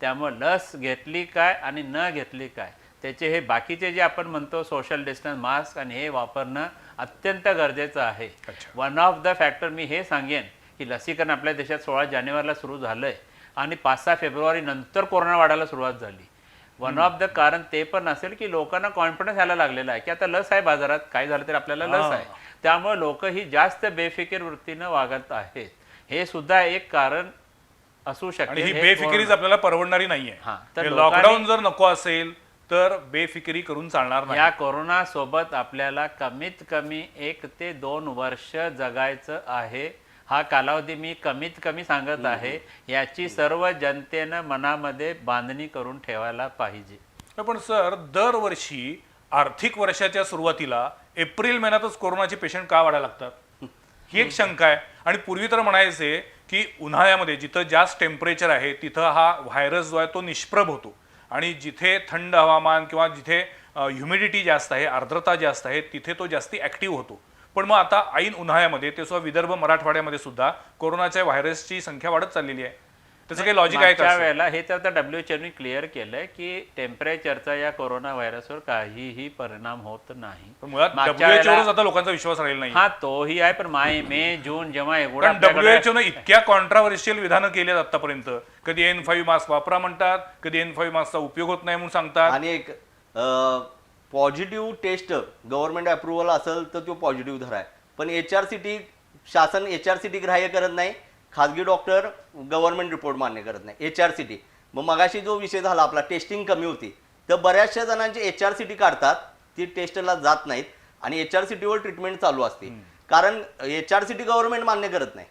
[SPEAKER 2] त्यामुळे लस घेतली काय आणि न घेतली काय त्याचे हे बाकीचे जे आपण म्हणतो सोशल डिस्टन्स, मास्क आणि हे वापरणं अत्यंत गरजेचं आहे. वन ऑफ द फॅक्टर मी हे सांगेन की लसीकरण आपल्या देशात 16 जानेवारीला सुरू झालं आहे आणि 5-6 फेब्रुवारी नंतर कोरोना वाढायला सुरुवात झाली. वन ऑफ द कारण ते पण असेल की लोकांना कॉन्फिडन्स यायला लागलेला आहे की आता लस आहे बाजारात, काय झालं तरी आपल्याला लस आहे. त्यामुळे लोक ही जास्त बेफिकीर वृत्तीनं वागत आहेत. हे सुद्धा एक कारण असू
[SPEAKER 1] आणि
[SPEAKER 2] शकते.
[SPEAKER 1] ही बेफिकिरीच आपल्याला परवडणारी नाहीये.
[SPEAKER 2] तर
[SPEAKER 1] लॉकडाऊन जर नको असेल तर बेफिकिरी करून चालणार नाही.
[SPEAKER 2] या कोरोना सोबत आपल्याला कमीत कमी 1 ते 2 वर्ष जगायचं आहे. हा कालावधी मी कमीत कमी सांगत आहे. याची सर्व जनतेनं मनामध्ये बांधणी करून ठेवायला पाहिजे.
[SPEAKER 1] पण सर, दरवर्षी आर्थिक वर्षाच्या सुरुवातीला एप्रिल महिन्यातच कोरोनाचे पेशंट का वाढायला लागतात? ही एक शंका आहे. आणि पूर्वी तर म्हणायचे की उन्हाळ्यामध्ये जिथं जास्त टेम्परेचर आहे तिथं हा व्हायरस जो आहे तो निष्प्रभ होतो आणि जिथे थंड हवामान किंवा जिथे ह्युमिडिटी जास्त आहे, आर्द्रता जास्त आहे, तिथे तो जास्ती ऍक्टिव्ह होतो. पण मग आता ऐन उन्हाळ्यामध्ये ते सुद्धा विदर्भ मराठवाड्यामध्ये सुद्धा कोरोनाच्या व्हायरसची संख्या वाढत चाललेली आहे. त्याचं काही लॉजिक आहे का?
[SPEAKER 2] मागच्या वेळेला हे तर आता WHO क्लिअर केलंय की टेम्परेचरचा या कोरोना व्हायरसवर काहीही परिणाम होत नाही.
[SPEAKER 1] मुळात
[SPEAKER 2] मागच्या
[SPEAKER 1] WHO
[SPEAKER 2] वेळेला-
[SPEAKER 1] आता लोकांचा विश्वास राहिला नाही.
[SPEAKER 2] हा तोही आहे, पण मे जून जेव्हा एवढा
[SPEAKER 1] पण WHO ने इतक्या कॉन्ट्राव्हर्शियल विधानं केली आहेत आतापर्यंत. कधी N5 मास्क वापरा म्हणतात, कधी N5 मास्कचा उपयोग होत नाही म्हणून सांगतात.
[SPEAKER 4] आणि एक पॉझिटिव्ह टेस्ट गव्हर्नमेंट अप्रुव्हल असेल तर तो पॉझिटिव्ह धराय, पण HRCT शासन HRCT ग्राह्य करत नाही, खाजगी डॉक्टर गव्हर्नमेंट रिपोर्ट मान्य करत नाही. HRCT मग मगाशी जो विषय झाला आपला, टेस्टिंग कमी होती, तर बऱ्याचशा जणांचे HRCT काढतात, ती टेस्टला जात नाहीत आणि HRCTवर ट्रीटमेंट चालू असते. कारण HRCT गव्हर्नमेंट मान्य करत नाही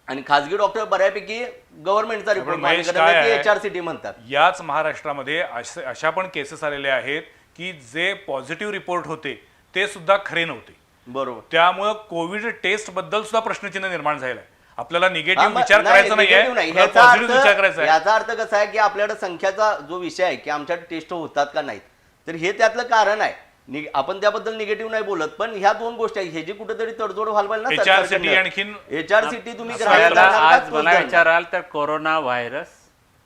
[SPEAKER 4] आणि खाजगी डॉक्टर बऱ्यापैकी गव्हर्नमेंटचा रिपोर्ट मान्य करत नाही, ते HRCT म्हणतात.
[SPEAKER 1] याच महाराष्ट्रामध्ये अशा पण केसेस आलेल्या आहेत की जे पॉझिटिव्ह रिपोर्ट होते ते सुद्धा खरे नव्हते.
[SPEAKER 4] बरोबर.
[SPEAKER 1] त्यामुळे कोविड टेस्ट बद्दल सुद्धा प्रश्नचिन्ह निर्माण झालंय. आपल्याला निगेटिव्ह विचार करायचा नाहीये, पॉझिटिव्ह विचार करायचा आहे.
[SPEAKER 4] याचा अर्थ कसा आहे की आपल्याकडे संख्याचा जो विषय आहे की आमच्या टेस्ट होतात का नाहीत, तर हे त्यातलं कारण आहे. आपण त्याबद्दल निगेटिव्ह नाही बोलत, पण ह्या दोन गोष्टी आहेत, ह्याची कुठेतरी तडजोड व्हायला पाहिजे ना.
[SPEAKER 1] HRCT आणखीन
[SPEAKER 4] HRCT तुम्ही
[SPEAKER 2] आज मला विचाराल तर कोरोना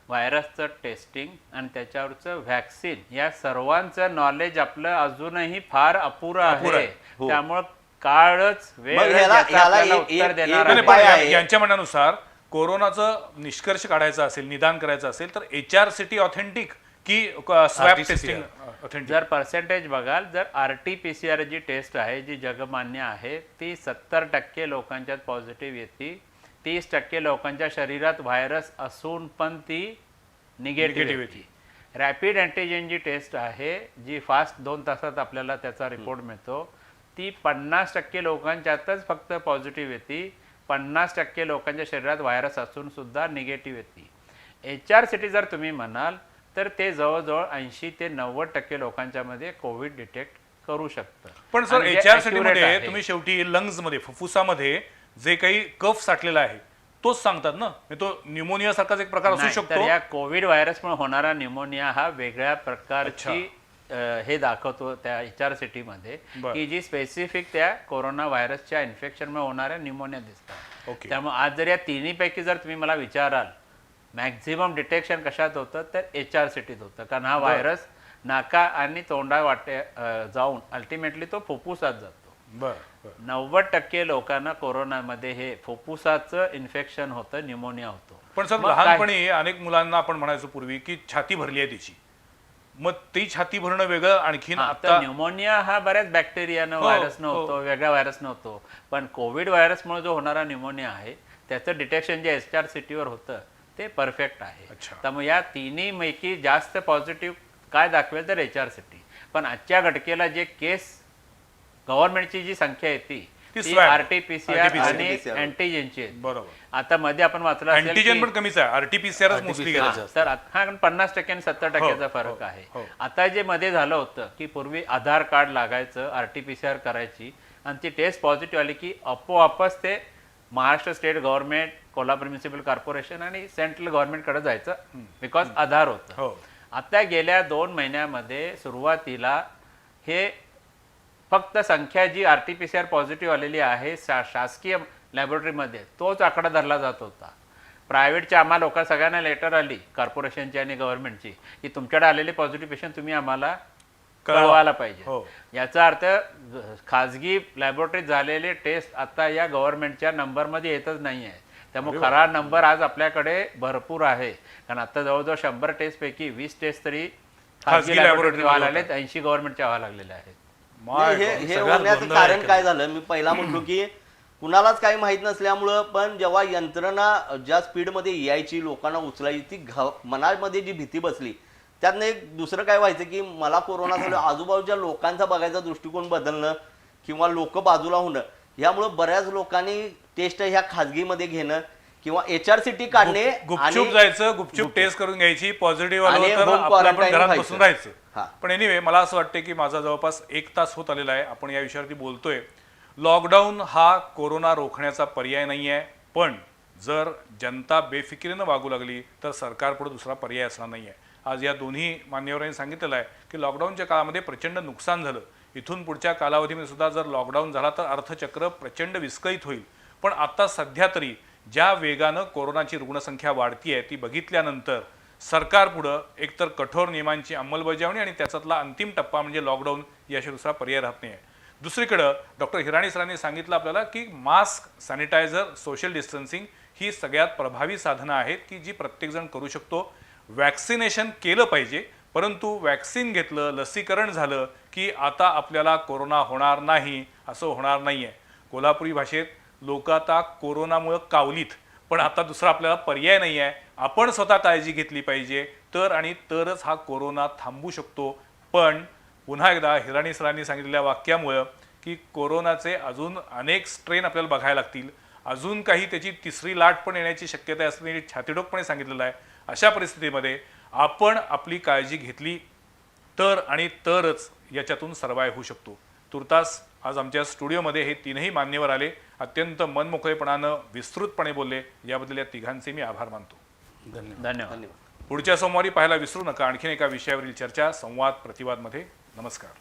[SPEAKER 2] व्हायरसचं टेस्टिंग आणि त्याच्यावरचं व्हॅक्सिन या सर्वांचं नॉलेज आपलं अजूनही फार अपुरं आहे. त्यामुळं काळच वेळ उत्तर देणार
[SPEAKER 1] नाही,
[SPEAKER 2] आहे.
[SPEAKER 1] पण यांच्या म्हणण्यानुसार कोरोनाचं निष्कर्ष काढायचा असेल, निदान करायचं असेल तर HRCT ऑथेंटिक की स्वॅब टेस्टिंग ऑथेंटिक?
[SPEAKER 2] जर पर्सेंटेज बघाल, जर RT-PCR जी टेस्ट आहे जी जगमान्य आहे ती 70% लोकांच्यात पॉझिटिव्ह येते. 30% लोकांच्या शरीरात व्हायरस असून पण ती निगेटिव्ह येते. रॅपिड अँटीजेन जी टेस्ट आहे जी फास्ट 2 तासात आपल्याला त्याचा रिपोर्ट मिळतो, ती 50% लोकांच्यातच फक्त पॉझिटिव्ह येते. 50% लोकांच्या शरीरात व्हायरस असून सुद्धा निगेटिव्ह येते. HRCT जर तुम्ही म्हणाल तर ते जवळजवळ 80 ते 90% लोकांच्या मध्ये कोविड डिटेक्ट करू शकतं.
[SPEAKER 1] पण सर, HRCT मध्ये तुम्ही शेवटी लंग्स मध्ये, फुफ्फुसामध्ये जे काही कफ साठलेला आहे तोच सांगतात ना, तो न्यूमोनिया सारखाच एक प्रकार असू शकतो.
[SPEAKER 2] तर या कोविड व्हायरसमुळे होणारा न्यूमोनिया हा वेगळ्या प्रकारची हे दाखवतो त्या HRCT मध्ये की जी स्पेसिफिक त्या कोरोना व्हायरसच्या इन्फेक्शनमुळे होणाऱ्या न्यूमोनिया दिसतात. त्यामुळे आज जर या तिन्हीपैकी जर तुम्ही मला विचाराल मॅक्झिमम डिटेक्शन कशात होतं तर HRCTत होतं, कारण हा व्हायरस नाका आणि तोंडा वाटे जाऊन अल्टिमेटली तो फुफ्फुसात जातो. 90% लोकांना कोरोनामध्ये हे फुफ्फुसाचं इन्फेक्शन होतं, न्यूमोनिया होतो.
[SPEAKER 1] पण सर, लहानपणी अनेक मुलांना आपण म्हणायचो पूर्वी की छाती भरली आहे तिची, मग ती छाती भरणं वेगळं आणखीन. आता
[SPEAKER 2] न्यूमोनिया हा बऱ्याच बॅक्टेरियानं व्हायरसनं होतो, वेगळ्या व्हायरसनं होतो. पण कोविड व्हायरसमुळे जो होणारा न्यूमोनिया आहे त्याचं डिटेक्शन जे HRCTवर होतं ते परफेक्ट आहे. त्यामुळे या तिन्हीपैकी जास्त पॉझिटिव्ह काय दाखवेल तर HRCT. पण आजच्या घटकेला जे केस गव्हर्नमेंटची जी संख्या येते ती RT-PCR आणि अँटीजेनची आहे.
[SPEAKER 1] बरोबर.
[SPEAKER 2] आता मध्ये आपण वाचलं
[SPEAKER 1] अँटीजेन पण कमीच आहे, RT-PCR मोस्टली
[SPEAKER 2] तर हा 50% आणि 70%चा फरक आहे. आता जे मध्ये झालं होतं की पूर्वी आधार कार्ड लागायचं, RT-PCR करायची, आणि ती टेस्ट पॉझिटिव्ह आली की आपोआपच ते Maharashtra state government, Kolhapur municipal corporation आणि सेंट्रल गव्हर्नमेंटकडे जायचं बिकॉज आधार होतं.
[SPEAKER 1] हो.
[SPEAKER 2] आता गेल्या 2 महिन्यामध्ये सुरुवातीला हे फक्त संख्या जी RT-PCR पॉझिटिव्ह आलेली आहे शासकीय लॅबोरेटरीमध्ये तोच आकडा धरला जात होता. प्रायव्हेटच्या आम्हाला लोक सगळ्यांना लेटर आली कॉर्पोरेशनची आणि गव्हर्नमेंटची की तुमच्याकडे आलेले पॉझिटिव्ह पेशंट तुम्ही आम्हाला कळवायला पाहिजे.
[SPEAKER 1] हो.
[SPEAKER 2] याचा अर्थ खाजगी लॅबोरेटरीत झालेले टेस्ट आता या गव्हर्नमेंटच्या नंबरमध्ये येतच नाही आहे. त्यामुळे खरा नंबर आज आपल्याकडे भरपूर आहे. कारण आता जवळजवळ 100 टेस्टपैकी 20 टेस्ट तरी खाजगी लॅबोरेटरी व्हायला लागलेत, 80 गव्हर्नमेंटच्या व्हायला लागलेल्या आहेत.
[SPEAKER 4] हे होण्याचं कारण काय झालं, मी पहिला म्हणतो की कुणालाच काही माहित नसल्यामुळं, पण जेव्हा यंत्रणा ज्या स्पीडमध्ये यायची लोकांना उचलायची ती मनामध्ये जी भीती बसली, त्यातनं एक दुसरं काय व्हायचं की मला कोरोना झालं, आजूबाजूच्या लोकांचा बघायचा दृष्टिकोन बदलणं किंवा लोक बाजूला होणं, यामुळं बऱ्याच लोकांनी टेस्ट ह्या खाजगीमध्ये घेणं किंवा HRCT काढणे,
[SPEAKER 1] गुपचूप जायचं, गुपचूप टेस्ट करून घ्यायची, पॉझिटिव्ह आलं
[SPEAKER 4] आणि
[SPEAKER 1] तर
[SPEAKER 4] home
[SPEAKER 1] आपण
[SPEAKER 4] quarantine
[SPEAKER 1] घरात
[SPEAKER 4] व्हायचं.
[SPEAKER 1] बसून राहायचं.
[SPEAKER 4] हा.
[SPEAKER 1] पण एनिवे मला असं वाटतं की माझा जवळपास 1 तास होत आलेला आहे, आपण या विषयावरती बोलतोय. लॉकडाऊन हा कोरोना रोखण्याचा पर्याय नाही आहे, पण जर जनता बेफिकिरीनं वागू लागली तर सरकारपुढे दुसरा पर्याय असणार नाही आहे. आज या दोन्ही मान्यवरांनी सांगितलेलं आहे की लॉकडाऊनच्या काळामध्ये प्रचंड नुकसान झालं. इथून पुढच्या कालावधीमध्ये सुद्धा जर लॉकडाऊन झाला तर अर्थचक्र प्रचंड विस्कळीत होईल. पण आता सध्या तरी ज्या वेगानं कोरोनाची रुग्णसंख्या वाढती आहे ती बघितल्यानंतर सरकारपुढं एकतर कठोर नियमांची अंमलबजावणी आणि त्याच्यातला अंतिम टप्पा म्हणजे लॉकडाऊन याशिवाय दुसरा पर्याय राहत नाही आहे. दुसरीकडं डॉक्टर हिराणी सरांनी सांगितलं आपल्याला की मास्क, सॅनिटायझर, सोशल डिस्टन्सिंग ही सगळ्यात प्रभावी साधनं आहेत की जी प्रत्येकजण करू शकतो. वॅक्सिनेशन केलं पाहिजे, परंतु वॅक्सिन घेतलं, लसीकरण झालं की आता आपल्याला कोरोना होणार नाही असं होणार नाही आहे. कोल्हापुरी भाषेत लोक आता कोरोनामुळं कावलीत, पण आता दुसरा आपल्याला पर्याय नाही आहे. आपण स्वतः काळजी घेतली पाहिजे तर आणि तरच हा कोरोना थांबू शकतो. पण पुन्हा एकदा हिराणी सरांनी सांगितलेल्या वाक्यामुळं की कोरोनाचे अजून अनेक स्ट्रेन आपल्याला बघायला लागतील, अजून काही त्याची तिसरी लाट पण येण्याची शक्यता असल्याने छातीडोकपणे सांगितलेलं आहे. अशा परिस्थितीमध्ये आपण आपली काळजी घेतली तर आणि तरच याच्यातून सर्वाइव्ह होऊ शकतो. तुर्तास आज आमच्या स्टुडिओमध्ये हे तीनही मान्यवर आले, अत्यंत मनमोकळेपणानं विस्तृतपणे बोलले. याबद्दल या तिघांचे मी आभार मानतो.
[SPEAKER 2] धन्यवाद.
[SPEAKER 1] पुढच्या सोमवारी पाहायला विसरू नका आणखीन एका विषयावरील चर्चा संवाद प्रतिवादमध्ये. नमस्कार.